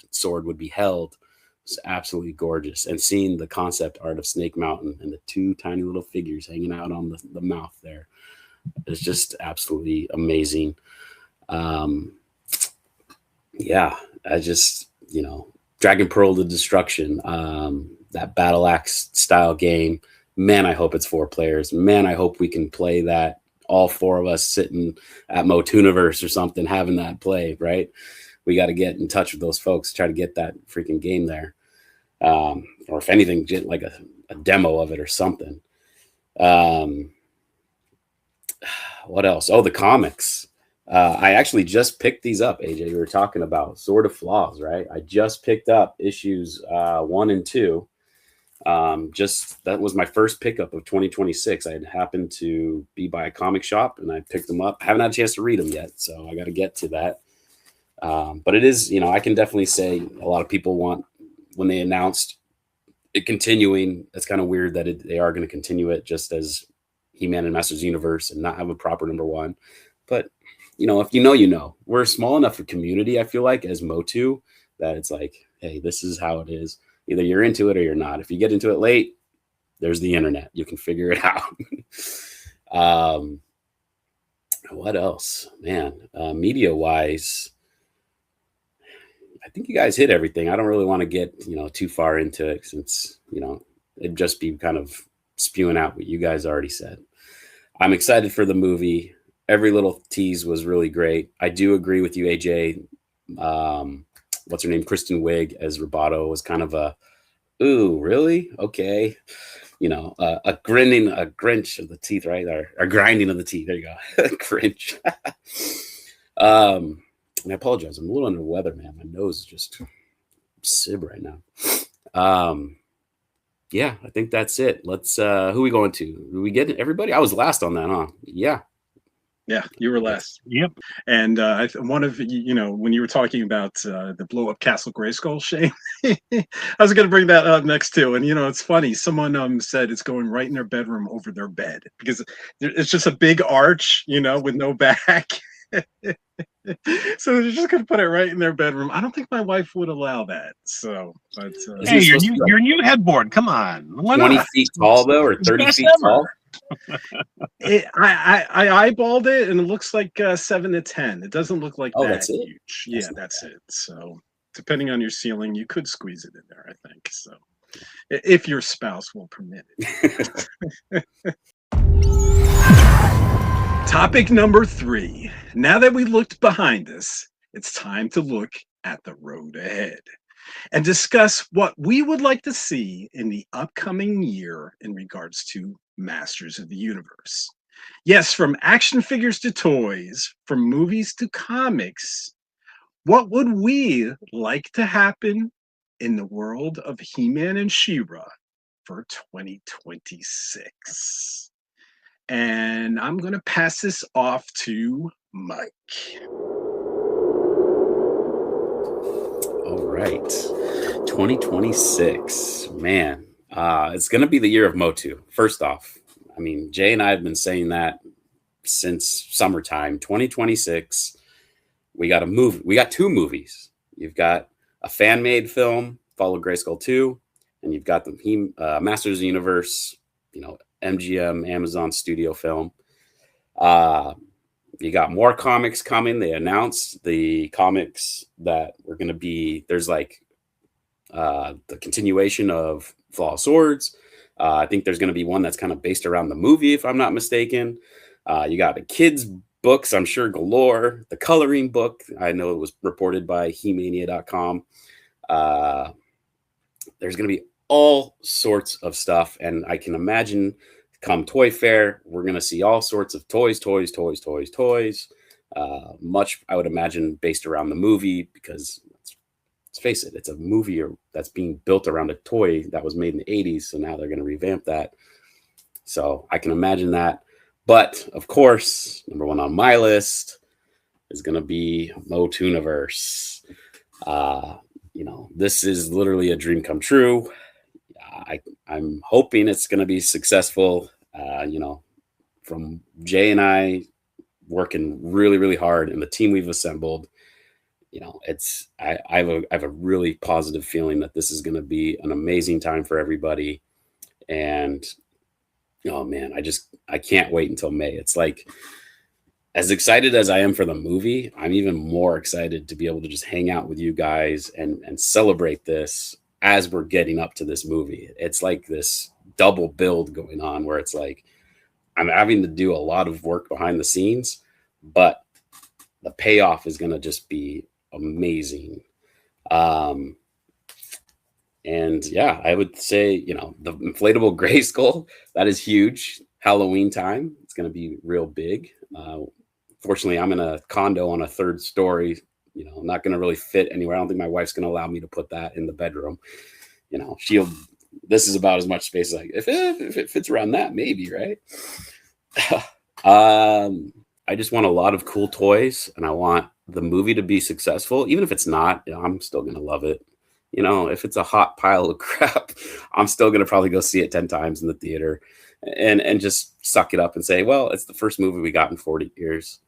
sword would be held was absolutely gorgeous. And seeing the concept art of Snake Mountain and the two tiny little figures hanging out on the mouth there is just absolutely amazing. Yeah, I just, you know, Dragon Pearl to Destruction, that battle axe style game, man, I hope it's 4 players. Man, I hope we can play that, all 4 of us sitting at Motuniverse or something, having that play, right? We got to get in touch with those folks, try to get that freaking game there. Or if anything, get like a demo of it or something. What else? Oh, the comics. I actually just picked these up, AJ. You were talking about Sword of Flaws, right? I just picked up issues 1 and 2. That was my first pickup of 2026. I had happened to be by a comic shop and I picked them up. I haven't had a chance to read them yet, so I got to get to that. But it is, you know, I can definitely say a lot of people want, when they announced it continuing, it's kind of weird that they are going to continue it just as He-Man and Masters Universe and not have a proper number 1. But you know, if you know, you know. We're a small enough a community, I feel like, as Motu, that it's like, hey, this is how it is. Either you're into it or you're not. If you get into it late, there's the internet. You can figure it out. What else? Man, media-wise, I think you guys hit everything. I don't really want to get, you know, too far into it since, you know, it'd just be kind of spewing out what you guys already said. I'm excited for the movie. Every little tease was really great. I do agree with you, AJ. What's her name? Kristen Wiig as Roboto was kind of a, ooh, really? Okay. You know, a grinch of the teeth, right? Or grinding of the teeth. There you go. Grinch. And I apologize. I'm a little under the weather, man. My nose is just sib right now. Yeah, I think that's it. Let's, who are we going to? Do we get everybody? I was last on that, huh? Yeah. Yeah, you were last. Yep. And one of, you know, when you were talking about the blow up Castle Grayskull, Shane, I was going to bring that up next too. And, you know, it's funny. Someone said it's going right in their bedroom over their bed because it's just a big arch, you know, with no back. So they're just going to put it right in their bedroom. I don't think my wife would allow that. So, but hey, your new headboard. Come on. 20 feet tall, though, or 30 feet tall? I eyeballed it and it looks like 7 to 10. It doesn't look like that that's huge. Yeah, that's it. So depending on your ceiling, you could squeeze it in there, I think. So if your spouse will permit it. Topic number 3. Now that we looked behind us, it's time to look at the road ahead and discuss what we would like to see in the upcoming year in regards to Masters of the Universe. Yes, from action figures to toys, from movies to comics, what would we like to happen in the world of He-Man and She-Ra for 2026? And I'm going to pass this off to Mike. All right. 2026. Man, it's going to be the year of Motu. First off, I mean, Jay and I have been saying that since summertime. 2026, we got a movie. We got 2 movies. You've got a fan-made film, Follow Grayskull 2, and you've got the Masters of the Universe, you know, MGM Amazon Studio film. You got more comics coming. They announced the comics that were going to be, there's like the continuation of Flaw of Swords. I think there's going to be one that's kind of based around the movie, if I'm not mistaken. You got the kids' books, I'm sure, galore. The coloring book, I know it was reported by He-Mania.com. There's going to be all sorts of stuff, and I can imagine come Toy Fair, we're going to see all sorts of toys. Much, I would imagine, based around the movie, because let's face it, it's a movie that's being built around a toy that was made in the 80s, so now they're going to revamp that. So I can imagine that. But, of course, number one on my list is going to be Motooniverse. This is literally a dream come true. I'm hoping it's going to be successful. From Jay and I working really, really hard, and the team we've assembled, I have a really positive feeling that this is going to be an amazing time for everybody. And oh man, I can't wait until May. It's like, as excited as I am for the movie, I'm even more excited to be able to just hang out with you guys and celebrate this as we're getting up to this movie. It's like this double build going on where it's like I'm having to do a lot of work behind the scenes, but the payoff is going to just be amazing. And yeah, I would say, the inflatable Grayskull, that is huge. Halloween time, it's going to be real big. Fortunately, I'm in a condo on a third story. I'm not going to really fit anywhere. I don't think my wife's going to allow me to put that in the bedroom. This is about as much space as if it fits around that, maybe, right? I just want a lot of cool toys, and I want the movie to be successful. Even if it's not, I'm still going to love it. If it's a hot pile of crap, I'm still going to probably go see it 10 times in the theater and just suck it up and say, well, it's the first movie we got in 40 years.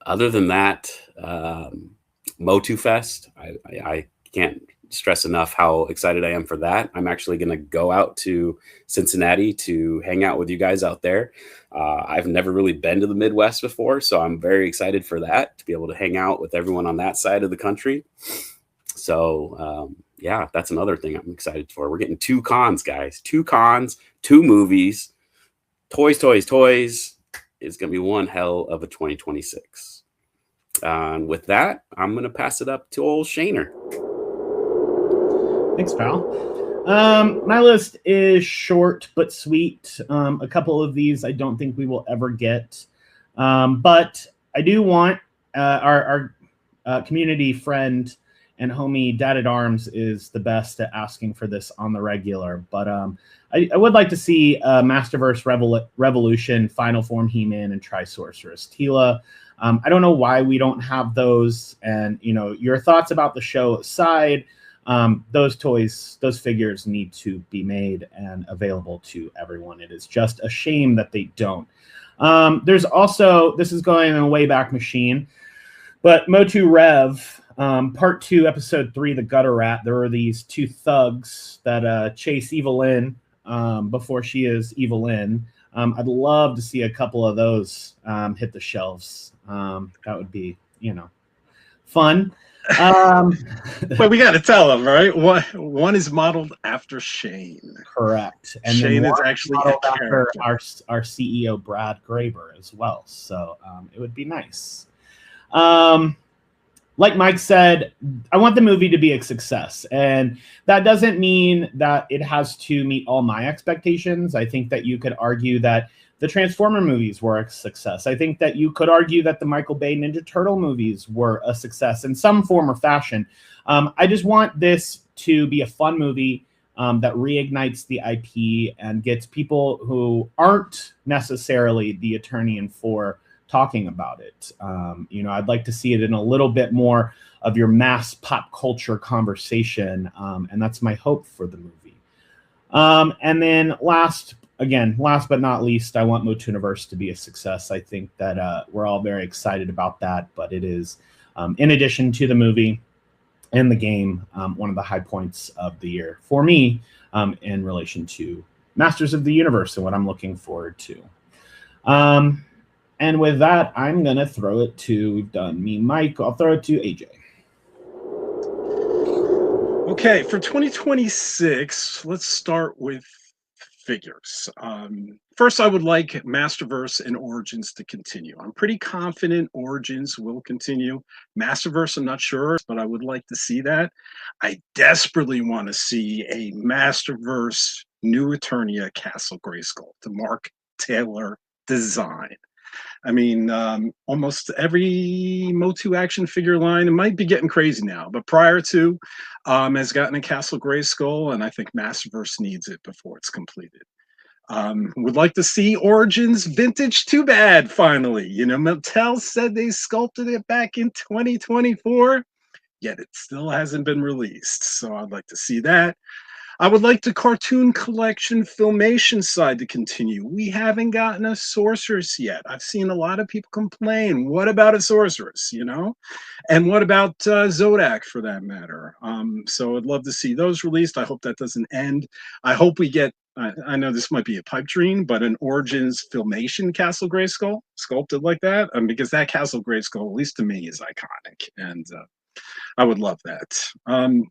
Other than that, Motu Fest, I can't stress enough how excited I am for that. I'm actually going to go out to Cincinnati to hang out with you guys out there. I've never really been to the Midwest before, so I'm very excited for that, to be able to hang out with everyone on that side of the country. So, yeah, that's another thing I'm excited for. We're getting 2 cons, guys. 2 cons, 2 movies, toys. It's going to be one hell of a 2026. And with that, I'm going to pass it up to old Shaner. Thanks, pal. My list is short but sweet. A couple of these I don't think we will ever get. But I do want our community friend and homie Dad at Arms is the best at asking for this on the regular. But I would like to see Masterverse Revolution, Final Form He-Man, and Tri-Sorceress Teela. I don't know why we don't have those. And, your thoughts about the show aside, those toys, those figures need to be made and available to everyone. It is just a shame that they don't. There's also, this is going in a way back machine, but Motu Rev, Part 2, Episode 3, The Gutter Rat. There are these 2 thugs that chase Evelyn before she is Evelyn. I'd love to see a couple of those hit the shelves. That would be, fun. But we got to tell them, right? One is modeled after Shane. Correct. And Shane is actually modeled after our CEO Brad Graber as well. So it would be nice. Like Mike said, I want the movie to be a success, and that doesn't mean that it has to meet all my expectations. I think that you could argue that the Transformer movies were a success. I think that you could argue that the Michael Bay Ninja Turtle movies were a success in some form or fashion. I just want this to be a fun movie that reignites the IP and gets people who aren't necessarily the Eternia FOUR talking about it. I'd like to see it in a little bit more of your mass pop culture conversation, and that's my hope for the movie. And then last but not least, I want Motooniverse to be a success. I think that we're all very excited about that, but it is, in addition to the movie and the game, one of the high points of the year for me in relation to Masters of the Universe and what I'm looking forward to. And with that, I'm going to throw it to, we've done me, Mike. I'll throw it to AJ. Okay, for 2026, let's start with figures. First, I would like Masterverse and Origins to continue. I'm pretty confident Origins will continue. Masterverse, I'm not sure, but I would like to see that. I desperately want to see a Masterverse New Eternia Castle Grayskull, the Mark Taylor design. I mean, almost every Motu action figure line, it might be getting crazy now, but prior to, has gotten a Castle Grayskull, and I think Masterverse needs it before it's completed. Would like to see Origins Vintage Too Bad finally. You know, Mattel said they sculpted it back in 2024, yet it still hasn't been released. So I'd like to see that. I would like the cartoon collection filmation side to continue. We haven't gotten a sorceress yet. I've seen a lot of people complain. What about a sorceress, you know? And what about Zodak for that matter? So I'd love to see those released. I hope that doesn't end. I hope we get, I know this might be a pipe dream, but an Origins filmation Castle Grayskull sculpted like that. Because that Castle Grayskull, at least to me, is iconic. And I would love that.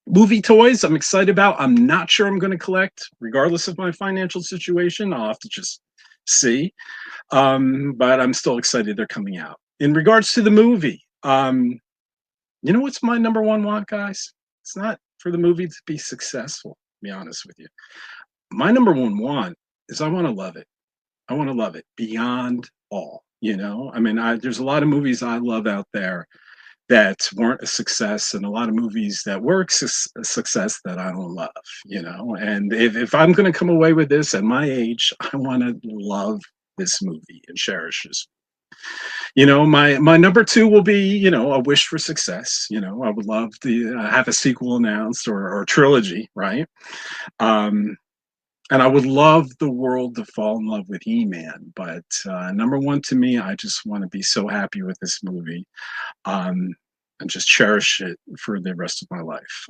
Movie toys, I'm excited about. I'm not sure I'm going to collect, regardless of my financial situation. I'll have to just see. But I'm still excited they're coming out. In regards to the movie, you know what's my number one want, guys? It's not for the movie to be successful, to be honest with you. My number one want is I want to love it. I want to love it beyond all, you know? I mean, there's a lot of movies I love out there that weren't a success, and a lot of movies that were a success that I don't love, you know. And if I'm going to come away with this at my age, I want to love this movie and cherish this. You know, my number two will be, you know, a wish for success. You know, I would love to have a sequel announced or a trilogy, right? And I would love the world to fall in love with He-Man. But number one to me, I just want to be so happy with this movie. And just cherish it for the rest of my life.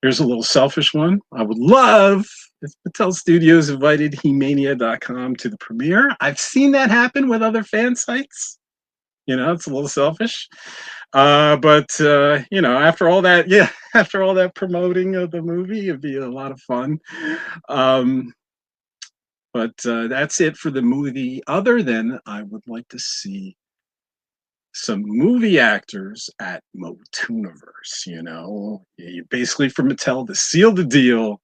Here's a little selfish one. I would love if Mattel Studios invited He-Mania.com to the premiere. I've seen that happen with other fan sites. You know, it's a little selfish. But you know, after all that, yeah, after all that promoting of the movie, it'd be a lot of fun. But that's it for the movie. Other than I would like to see some movie actors at Motooniverse, you know, basically for Mattel to seal the deal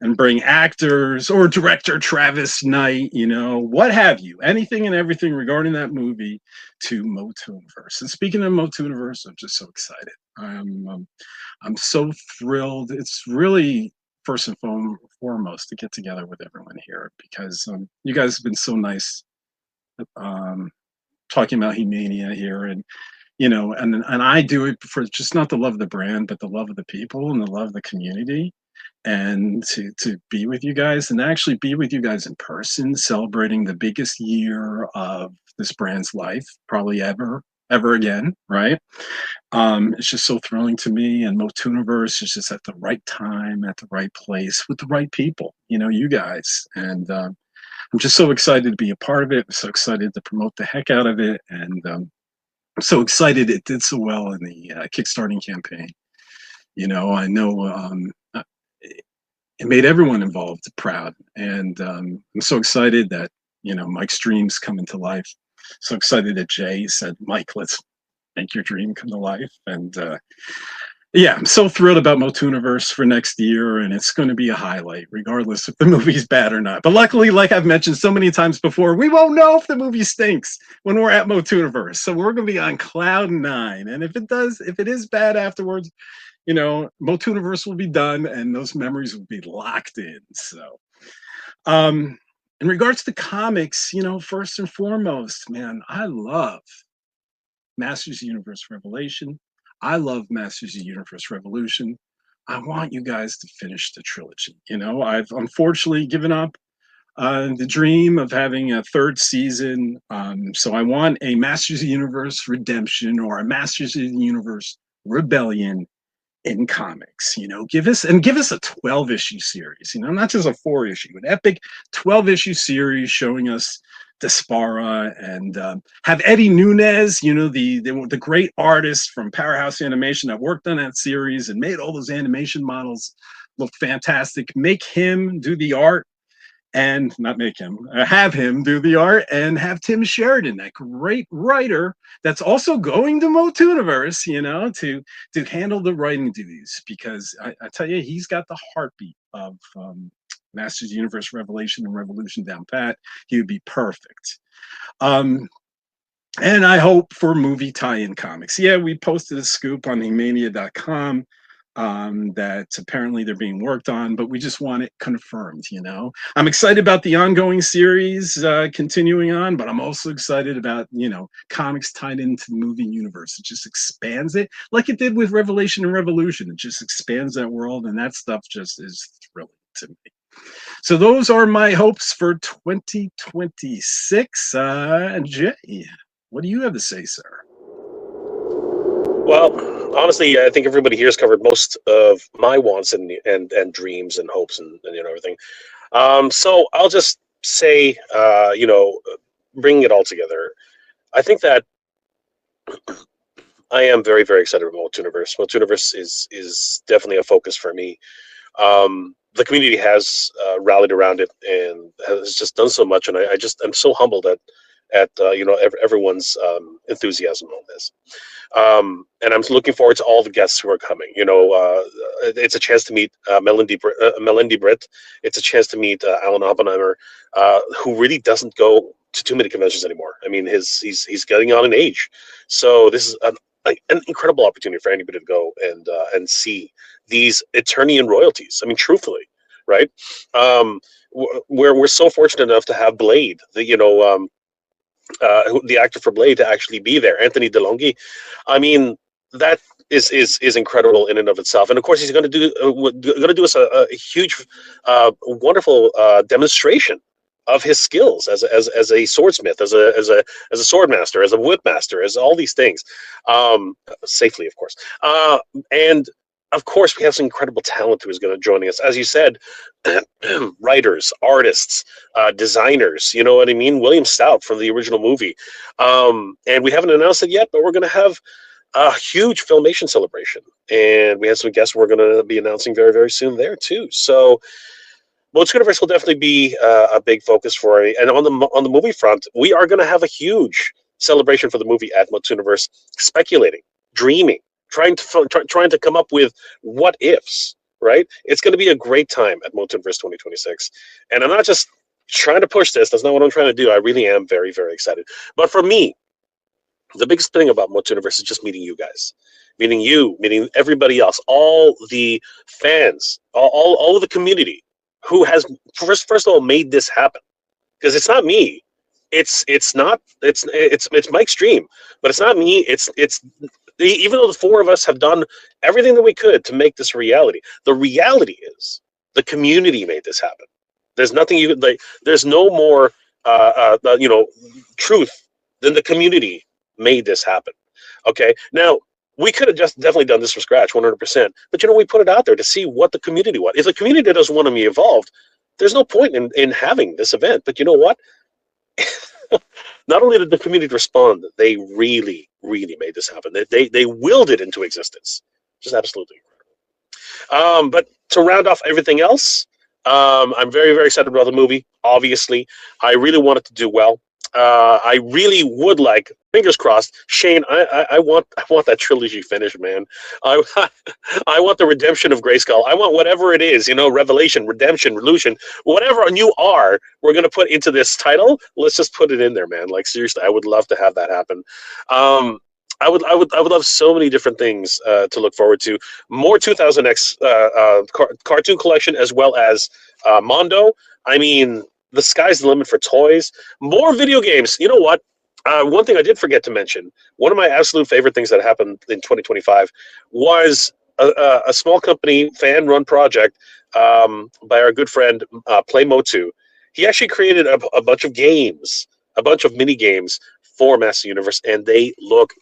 and bring actors or director Travis Knight, you know, what have you, anything and everything regarding that movie to Motooniverse. And speaking of Motooniverse, I'm just so excited. I'm so thrilled. It's really first and foremost to get together with everyone here because you guys have been so nice. Talking about He-Mania here, and you know, and I do it for just not the love of the brand, but the love of the people and the love of the community, and to be with you guys and actually be with you guys in person, celebrating the biggest year of this brand's life, probably ever again, right? It's just so thrilling to me, and Motooniverse is just at the right time, at the right place, with the right people, you know, you guys, and I'm just so excited to be a part of it. I'm so excited to promote the heck out of it. And I'm so excited it did so well in the Kickstarting campaign. You know, I know it made everyone involved proud. And I'm so excited that, you know, Mike's dreams come into life. So excited that Jay said, Mike, let's make your dream come to life. And yeah, I'm so thrilled about Motooniverse for next year, and it's going to be a highlight, regardless if the movie's bad or not. But luckily, like I've mentioned so many times before, we won't know if the movie stinks when we're at Motooniverse. So we're going to be on cloud nine. And if it is bad afterwards, you know, Motooniverse will be done, and those memories will be locked in. So, in regards to comics, you know, first and foremost, man, I love Masters of the Universe Revelation. I love Masters of the Universe Revolution. I want you guys to finish the trilogy. You know, I've unfortunately given up the dream of having a third season. So I want a Masters of the Universe Redemption or a Masters of the Universe Rebellion in comics. You know, give us a 12-issue series. You know, not just a 4-issue, an epic 12-issue series showing us Despara, and have Eddie Nunez, you know, the great artist from Powerhouse Animation that worked on that series and made all those animation models look fantastic. Make him do the art, and not make him, have him do the art, and have Tim Sheridan, that great writer that's also going to Motooniverse, you know, to handle the writing duties, because I tell you, he's got the heartbeat of Masters Universe Revelation and Revolution down pat. He would be perfect. And I hope for movie tie-in comics. Yeah, we posted a scoop on He-Mania.com that apparently they're being worked on, but we just want it confirmed, you know. I'm excited about the ongoing series continuing on, but I'm also excited about, you know, comics tied into the movie universe. It just expands it like it did with Revelation and Revolution. It just expands that world, and that stuff just is thrilling to me. So those are my hopes for 2026. Jay, what do you have to say, sir? Well, honestly, I think everybody here has covered most of my wants and dreams and hopes and you know, everything. So I'll just say, you know, bringing it all together, I think that I am very, very excited about Motooniverse. Motooniverse is definitely a focus for me. The community has rallied around it and has just done so much, and I'm so humbled at you know, everyone's enthusiasm on this. And I'm looking forward to all the guests who are coming. You know, it's a chance to meet Melindy Britt. It's a chance to meet Alan Oppenheimer, who really doesn't go to too many conventions anymore. I mean, he's getting on in age, so this is an incredible opportunity for anybody to go and see these Eternian royalties. I mean, truthfully, right? We're so fortunate enough to have Blade, the actor for Blade, to actually be there, Anthony DeLonghi. I mean, that is incredible in and of itself. And of course, he's going to do us a huge, wonderful demonstration of his skills as a swordsmith, as a swordmaster, as a whipmaster, as all these things, safely, of course. And of course, we have some incredible talent who is going to join us. As you said, writers, artists, designers, you know what I mean? William Stout from the original movie. And we haven't announced it yet, but we're going to have a huge Filmation celebration. And we have some guests we're going to be announcing very, very soon there, too. So Motooniverse will definitely be a big focus for it. And on the movie front, we are going to have a huge celebration for the movie at Motooniverse, speculating, dreaming, trying to come up with what ifs, right? It's going to be a great time at Motooniverse 2026. And I'm not just trying to push this. That's not what I'm trying to do. I really am very, very excited. But for me, the biggest thing about Motooniverse is just meeting you guys, meeting you, meeting everybody else, all the fans, all of the community who has first of all made this happen. Because it's not me. It's Mike's dream, but it's not me. It's even though the four of us have done everything that we could to make this a reality, the reality is the community made this happen. There's nothing you could like. There's no more, you know, truth than the community made this happen. Okay, now we could have just definitely done this from scratch, 100%. But you know, we put it out there to see what the community wants. If the community doesn't want to be involved, there's no point in having this event. But you know what? Not only did the community respond, they really, really made this happen. They willed it into existence. Just absolutely incredible. But to round off everything else, I'm very, very excited about the movie. Obviously, I really want it to do well. I really would like, fingers crossed, Shane. I want that trilogy finished, man. I want the redemption of Grayskull. I want whatever it is, you know, Revelation, Redemption, Revolution, whatever you are, we're gonna put into this title. Let's just put it in there, man. Like seriously, I would love to have that happen. I would love so many different things to look forward to. More 2000X cartoon collection, as well as Mondo. I mean, the sky's the limit for toys. More video games. You know what? One thing I did forget to mention, one of my absolute favorite things that happened in 2025 was a small company fan-run project by our good friend Play Motu. He actually created a bunch of games, a bunch of mini games for Master Universe, and they look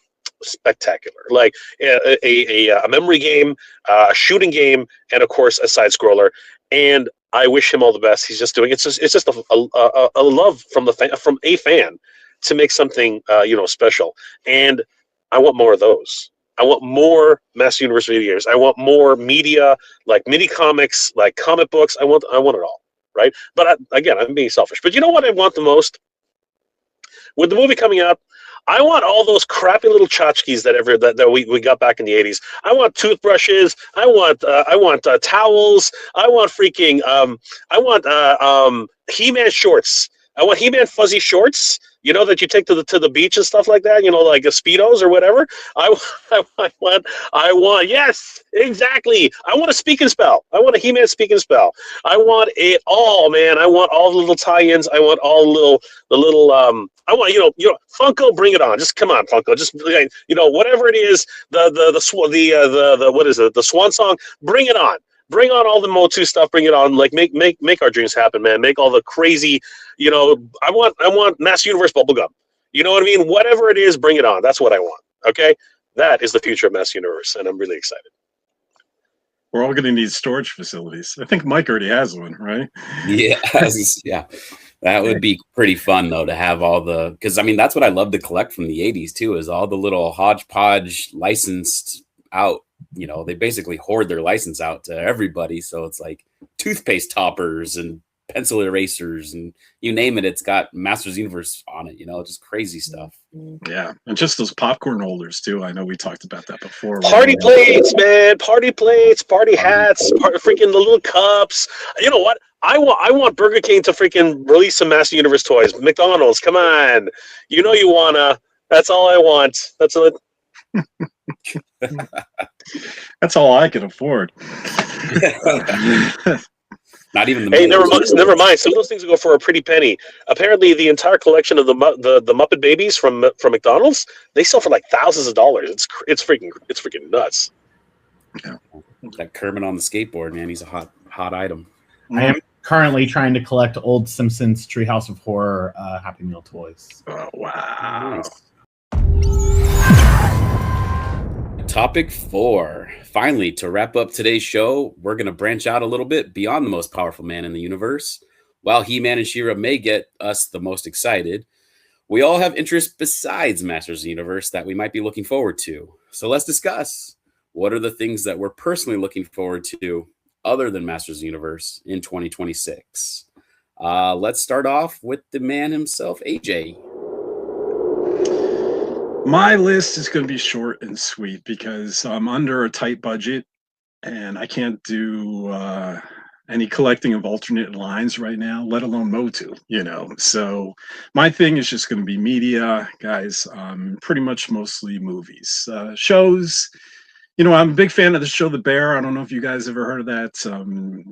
spectacular. Like a memory game, a shooting game, and of course a side scroller. And I wish him all the best. He's just doing it's just a love from from a fan to make something special, and I want more of those. I want more Master Universe videos. I want more media, like mini comics, like comic books. I want it all, right? But again, I'm being selfish. But you know what I want the most? With the movie coming out, I want all those crappy little tchotchkes that we got back in the 80s. I want toothbrushes. I want towels. I want freaking He-Man shorts. I want He-Man fuzzy shorts. You know, that you take to the beach and stuff like that. You know, like Speedos or whatever. I want. Yes, exactly. I want a speak and spell. I want a He-Man speak and spell. I want it all, man. I want all the little tie-ins. I want all the little. I want Funko. Bring it on. Just come on, Funko. Just whatever it is. The what is it? The Swan Song. Bring it on. Bring on all the Motu stuff. Bring it on. Like make our dreams happen, man. Make all the crazy. I want Master Universe bubblegum. You know what I mean? Whatever it is, bring it on. That's what I want. Okay, that is the future of Master Universe, and I'm really excited. We're all going to need storage facilities. I think Mike already has one, right? Yeah, yeah. That would be pretty fun though to have all because I mean that's what I love to collect from the 80s too, is all the little hodgepodge licensed out. They basically hoard their license out to everybody. So it's like toothpaste toppers and pencil erasers and you name it, it's got Masters Universe on it, just crazy stuff. Yeah. And just those popcorn holders too. I know we talked about that before. Party plates, man. Party plates, party hats, freaking the little cups. You know what? I want Burger King to freaking release some Master Universe toys. McDonald's, come on. You wanna. That's all I want. That's all. That's all I can afford. Not even the. Hey, never mind. Some of those things will go for a pretty penny. Apparently, the entire collection of the Muppet Babies from McDonald's, they sell for like thousands of dollars. It's freaking nuts. Yeah. That Kermit on the skateboard, man, he's a hot item. I am currently trying to collect old Simpsons Treehouse of Horror Happy Meal toys. Oh wow. Nice. Topic 4. Finally, to wrap up today's show, we're going to branch out a little bit beyond the most powerful man in the universe. While He-Man and She-Ra may get us the most excited, we all have interests besides Masters of the Universe that we might be looking forward to. So let's discuss what are the things that we're personally looking forward to other than Masters of the Universe in 2026. Let's start off with the man himself, AJ. My list is going to be short and sweet because I'm under a tight budget and I can't do any collecting of alternate lines right now, let alone Motu, So my thing is just going to be media, guys. Pretty much mostly movies, shows. I'm a big fan of the show The Bear. I don't know if you guys ever heard of that.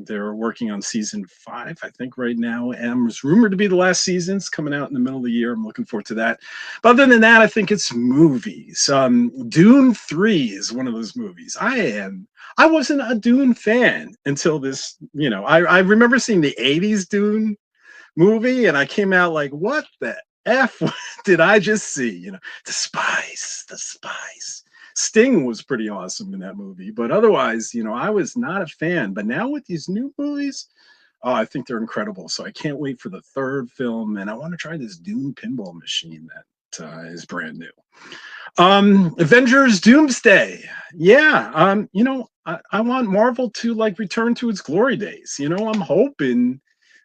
They're working on season 5, I think, right now. And it's rumored to be the last season. It's coming out in the middle of the year. I'm looking forward to that. But other than that, I think it's movies. Dune 3 is one of those movies. I wasn't a Dune fan until this, I remember seeing the 80s Dune movie, and I came out like, what the F did I just see? The spice. Sting was pretty awesome in that movie, but otherwise, I was not a fan. But now with these new movies, I think they're incredible. So I can't wait for the 3rd film, and I want to try this Dune pinball machine that is brand new. Avengers Doomsday. Yeah. I want Marvel to return to its glory days. I'm hoping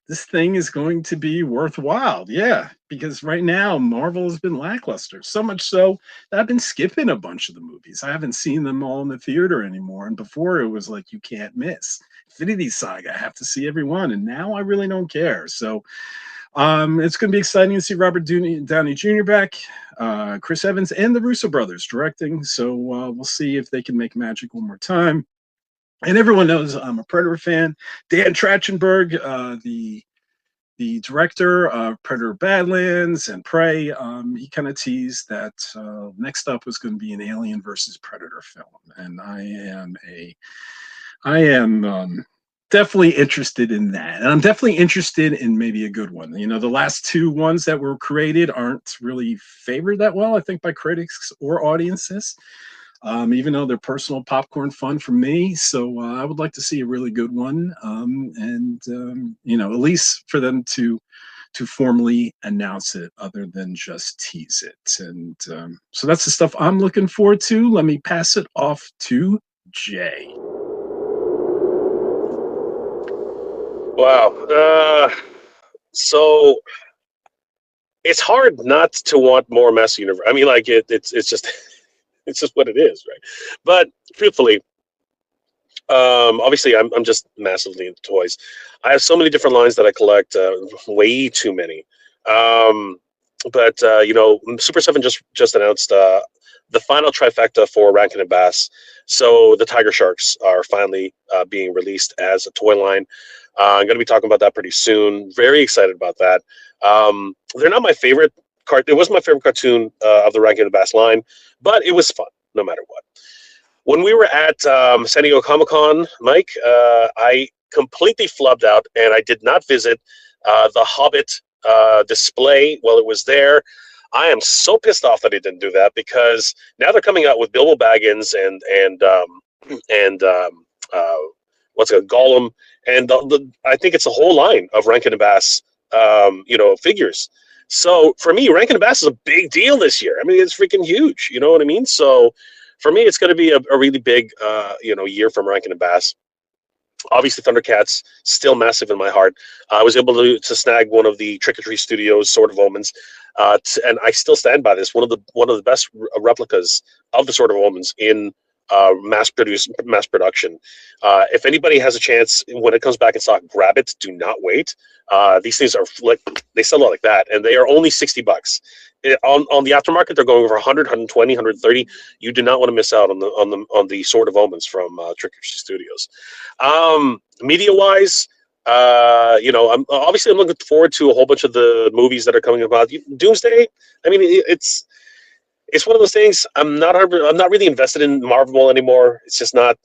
this thing is going to be worthwhile. Yeah, because right now Marvel has been lackluster. So much so that I've been skipping a bunch of the movies. I haven't seen them all in the theater anymore. And before it was like, you can't miss. Infinity Saga, I have to see every one. And now I really don't care. So it's going to be exciting to see Robert Downey Jr. back, Chris Evans, and the Russo brothers directing. So we'll see if they can make magic one more time. And everyone knows I'm a Predator fan. Dan Trachtenberg, the director of Predator Badlands and Prey, he kind of teased that next up was going to be an Alien versus Predator film. And I am definitely interested in that. And I'm definitely interested in maybe a good one. The last 2 ones that were created aren't really favored that well, I think, by critics or audiences. even though they're personal popcorn fun for me. So I would like to see a really good one, at least for them to formally announce it other than just tease it. And so that's the stuff I'm looking forward to. Let me pass it off to Jay. Wow. So it's hard not to want more Master Universe. I mean, like it's just it's just what it is, right? But truthfully, obviously, I'm just massively into toys. I have so many different lines that I collect, way too many. But Super 7 just announced the final trifecta for Rankin and Bass. So the Tiger Sharks are finally being released as a toy line. I'm going to be talking about that pretty soon. Very excited about that. They're not my favorite It wasn't my favorite cartoon of the Rankin and Bass line, but it was fun no matter what. When we were at San Diego Comic-Con, Mike, I completely flubbed out, and I did not visit the Hobbit display while it was there. I am so pissed off that I didn't do that, because now they're coming out with Bilbo Baggins and what's it, Gollum, and I think it's a whole line of Rankin and Bass, figures. So for me, Rankin and Bass is a big deal this year. I mean, it's freaking huge. You know what I mean? So for me, it's going to be a really big, year from Rankin and Bass. Obviously, Thundercats still massive in my heart. I was able to snag one of the Trick or Treat Studios Sword of Omens, and I still stand by this. One of the best replicas of the Sword of Omens in mass production. If anybody has a chance when it comes back in stock, grab it. Do not wait. These things are they sell out like that, and they are only $60. On the aftermarket, they're going over 100, 120, 130. You do not want to miss out on the Sword of Omens from Trick or Treat Studios. Media wise, I'm looking forward to a whole bunch of the movies that are coming about. Doomsday. I mean, it's one of those things. I'm not really invested in Marvel anymore. It's just not,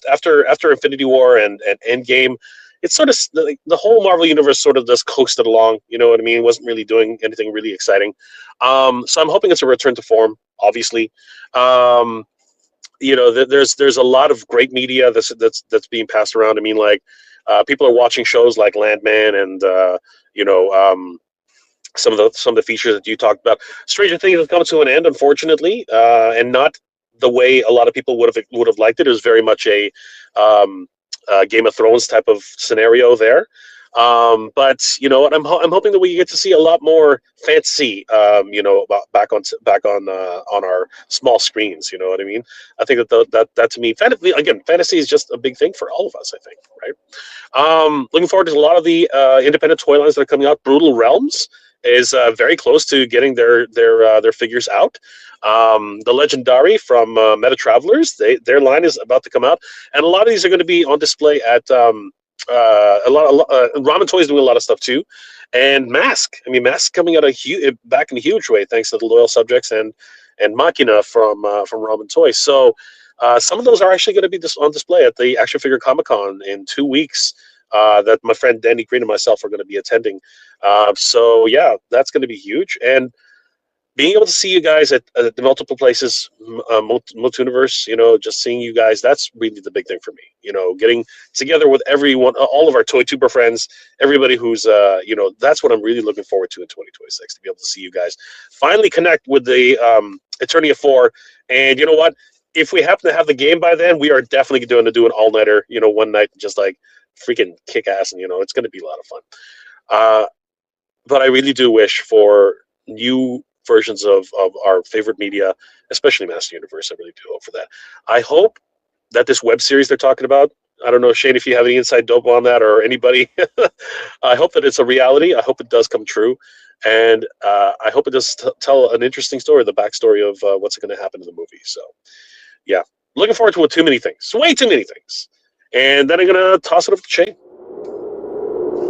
after Infinity War and Endgame, it's sort of like the whole Marvel universe sort of just coasted along. You know what I mean? It wasn't really doing anything really exciting. So I'm hoping it's a return to form. Obviously, there's a lot of great media that's being passed around. I mean, like people are watching shows like Landman and some of the features that you talked about. Stranger Things has come to an end, unfortunately, and not the way a lot of people would have liked it. It was very much a Game of Thrones type of scenario there. But you know what? I'm hoping that we get to see a lot more fantasy, back on our small screens. You know what I mean? I think that to me, fantasy is just a big thing for all of us. I think, right? Looking forward to a lot of the independent toy lines that are coming out. Brutal Realms is very close to getting their figures out. The Legendary from Meta Travelers, their line is about to come out, and a lot of these are going to be on display at Ramen Toys doing a lot of stuff too, and Mask. I mean, Mask coming out back in a huge way thanks to the loyal subjects and Machina from Ramen Toys. So some of those are actually going to be on display at the Action Figure Comic-Con in 2 weeks. That my friend Danny Green and myself are going to be attending. So yeah, that's going to be huge. And being able to see you guys at the multiple places, Multiverse, just seeing you guys, that's really the big thing for me. Getting together with everyone, all of our Toy Tuber friends, everybody who's, that's what I'm really looking forward to in 2026, to be able to see you guys finally connect with the Eternia 4. And you know what? If we happen to have the game by then, we are definitely going to do an all-nighter, one night, just like freaking kick ass, and it's going to be a lot of fun. But I really do wish for new versions of our favorite media, especially Master Universe. I really do hope for that. I hope that this web series they're talking about, I don't know, Shane, if you have any inside dope on that, or anybody, I hope that it's a reality. I hope it does come true. And I hope it does tell an interesting story, the backstory of what's going to happen in the movie. So, yeah, looking forward to too many things. Way too many things. And then I'm going to toss it up to Shane.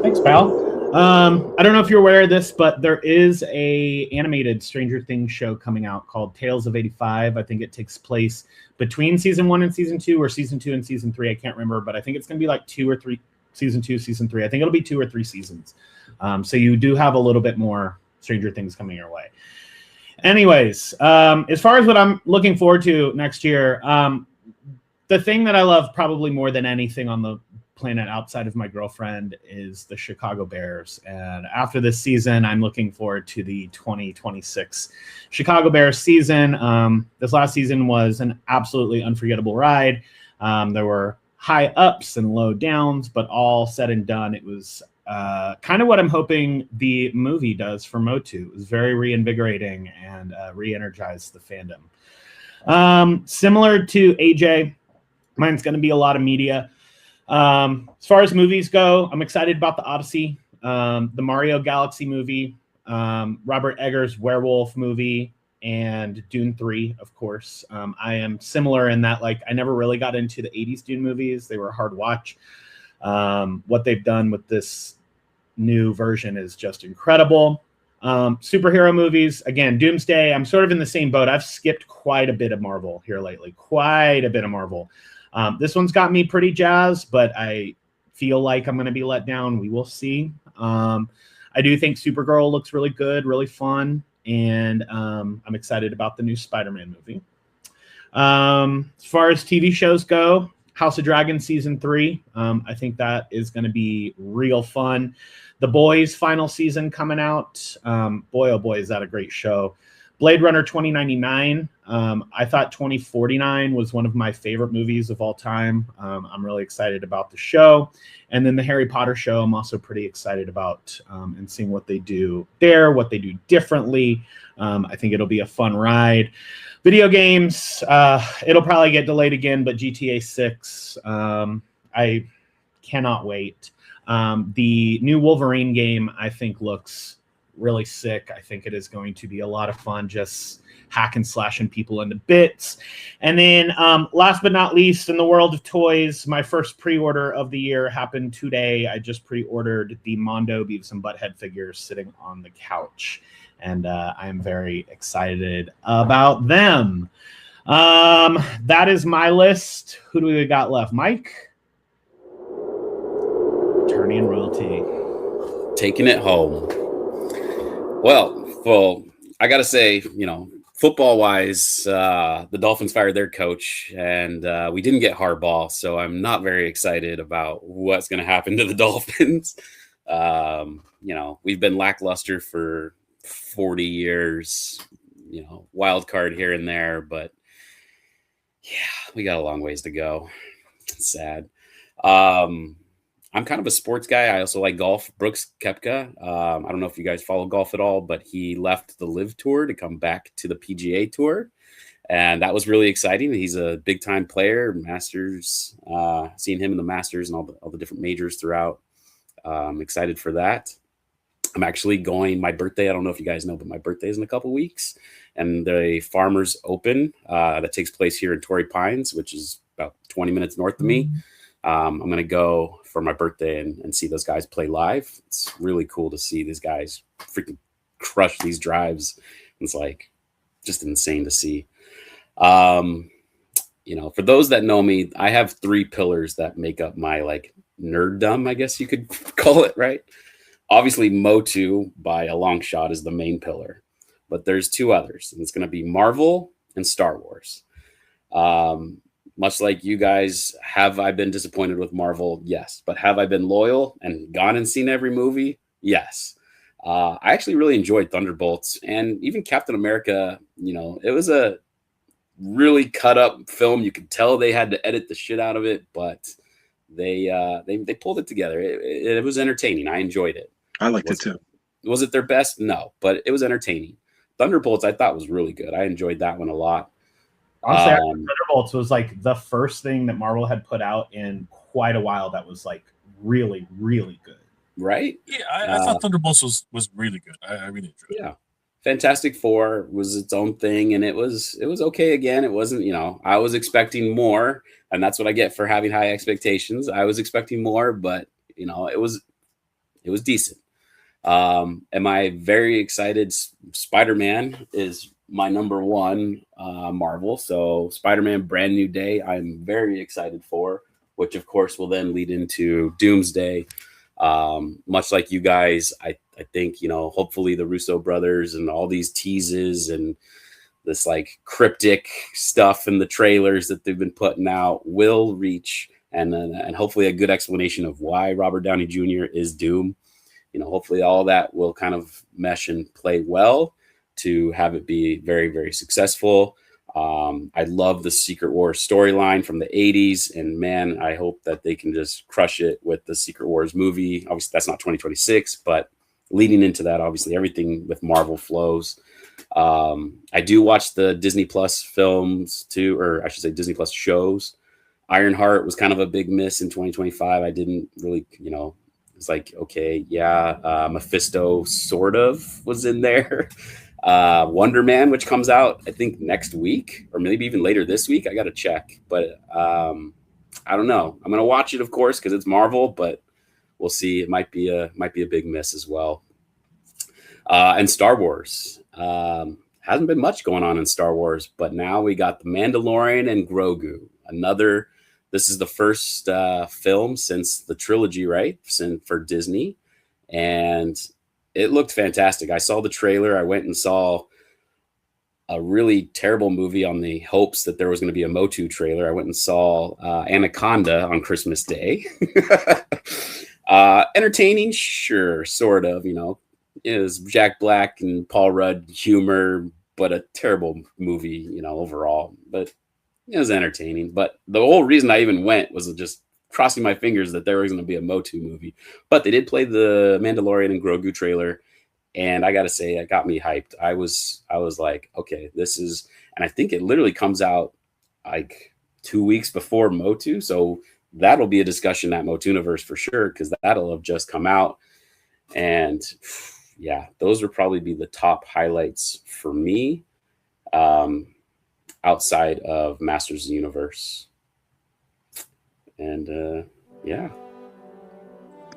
Thanks, pal. I don't know if you're aware of this, but there is a animated Stranger Things show coming out called Tales of 85. I think it takes place between season 1 and season 2, or season 2 and season 3. I can't remember, but I think it's going to be like 2 or 3, season 2, season 3. I think it'll be 2 or 3 seasons. So you do have a little bit more Stranger Things coming your way. Anyways, as far as what I'm looking forward to next year, the thing that I love probably more than anything on the planet outside of my girlfriend is the Chicago Bears. And after this season, I'm looking forward to the 2026 Chicago Bears season. This last season was an absolutely unforgettable ride. There were high ups and low downs, but all said and done, it was kind of what I'm hoping the movie does for Motu. It was very reinvigorating and re-energized the fandom. Similar to AJ, mine's going to be a lot of media. As far as movies go, I'm excited about the Odyssey, the Mario Galaxy movie, Robert Eggers' Werewolf movie, and Dune 3, of course. I am similar in that, like, I never really got into the 80s Dune movies. They were a hard watch. What they've done with this new version is just incredible. Superhero movies, again, Doomsday, I'm sort of in the same boat. I've skipped quite a bit of Marvel here lately, quite a bit of Marvel. This one's got me pretty jazzed, but I feel like I'm going to be let down. We will see. I do think Supergirl looks really good, really fun, and I'm excited about the new Spider-Man movie. As far as TV shows go, House of Dragons Season 3, I think that is going to be real fun. The Boys final season coming out. Boy, oh boy, is that a great show. Blade Runner 2099. I thought 2049 was one of my favorite movies of all time. I'm really excited about the show. And then the Harry Potter show, I'm also pretty excited about and seeing what they do there, what they do differently. I think it'll be a fun ride. Video games, it'll probably get delayed again, but GTA 6, I cannot wait. The new Wolverine game, I think, looks really sick. I think it is going to be a lot of fun, just hack and slashing people into bits. And then last but not least, in the world of toys, my first pre-order of the year happened today. I just pre-ordered the Mondo Beavis and Butthead figures sitting on the couch, and I am very excited about them. That is my list. Who do we got left? Mike? Attorney and Royalty. Taking it home. Well, I got to say, football-wise, the Dolphins fired their coach, and we didn't get Harbaugh, so I'm not very excited about what's going to happen to the Dolphins. We've been lackluster for 40 years, wild card here and there, but yeah, we got a long ways to go. It's sad. I'm kind of a sports guy. I also like golf. Brooks Koepka. I don't know if you guys follow golf at all, but he left the Live Tour to come back to the PGA Tour. And that was really exciting. He's a big time player, Masters, seeing him in the Masters and all the different majors throughout. I'm excited for that. I'm actually going, my birthday, I don't know if you guys know, but my birthday is in a couple weeks. And the Farmers Open that takes place here in Torrey Pines, which is about 20 minutes north of me. I'm going to go for my birthday and see those guys play live. It's really cool to see these guys freaking crush these drives. It's like just insane to see. For those that know me, I have 3 pillars that make up my like nerddom, I guess you could call it, right? Obviously, Motu by a long shot is the main pillar, but there's 2 others, and it's going to be Marvel and Star Wars. Much like you guys, have I been disappointed with Marvel? Yes. But have I been loyal and gone and seen every movie? Yes. I actually really enjoyed Thunderbolts and even Captain America. It was a really cut up film. You could tell they had to edit the shit out of it, but they pulled it together. It was entertaining. I enjoyed it. I liked it too. Was it their best? No, but it was entertaining. Thunderbolts I thought was really good. I enjoyed that one a lot. Honestly, Thunderbolts was like the first thing that Marvel had put out in quite a while that was like really, really good. Right? Yeah, I thought Thunderbolts was really good. I really enjoyed it. Yeah. Fantastic Four was its own thing, and it was okay again. It wasn't, I was expecting more, and that's what I get for having high expectations. I was expecting more, but it was decent. Am I very excited? Spider-Man is my number 1 Marvel. So Spider-Man Brand New Day, I'm very excited for, which of course will then lead into Doomsday. Much like you guys, I think, you know, hopefully the Russo brothers and all these teases and this like cryptic stuff in the trailers that they've been putting out will reach and hopefully a good explanation of why Robert Downey Jr. is Doom. You know, hopefully all that will kind of mesh and play well to have it be very, very successful. I love the Secret Wars storyline from the 80s, and man, I hope that they can just crush it with the Secret Wars movie. Obviously, that's not 2026, but leading into that, obviously, everything with Marvel flows. I do watch the Disney Plus films too, or I should say Disney Plus shows. Ironheart was kind of a big miss in 2025. I didn't really, you know, it's like, okay, yeah, Mephisto sort of was in there. Wonder Man, which comes out, I think, next week or maybe even later this week. I got to check, but I don't know. I'm going to watch it, of course, because it's Marvel, but we'll see. It might be a big miss as well. And Star Wars. Hasn't been much going on in Star Wars, but now we got The Mandalorian and Grogu. This is the first film since the trilogy, right? For Disney. And it looked fantastic. I saw the trailer. I went and saw a really terrible movie on the hopes that there was going to be a Motu trailer. I went and saw Anaconda on Christmas Day. Entertaining, sure, sort of, you know. It was Jack Black and Paul Rudd humor, but a terrible movie, you know, overall. But it was entertaining. But the whole reason I even went was just crossing my fingers that there was going to be a Motu movie. But they did play the Mandalorian and Grogu trailer, and I got to say, it got me hyped. I was like, okay, this is, and I think it literally comes out like 2 weeks before Motu, so that'll be a discussion at Motuniverse for sure, because that'll have just come out. And yeah, those would probably be the top highlights for me, outside of Masters of the Universe. And yeah,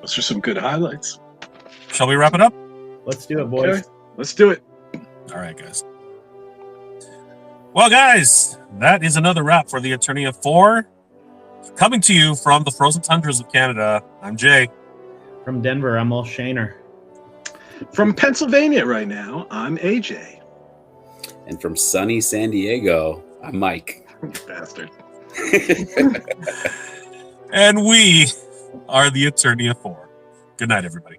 Those are some good highlights. Shall we wrap it up? Let's do it, boys. Okay, let's do it. All right, guys. Well, guys, that is another wrap for the Eternia FOUR. Coming to you from the frozen tundras of Canada, I'm Jay. From Denver, I'm All Shaner. From Pennsylvania right now, I'm AJ. And from sunny San Diego, I'm Mike. You bastard. And we are the Eternia FOUR. Good night, everybody.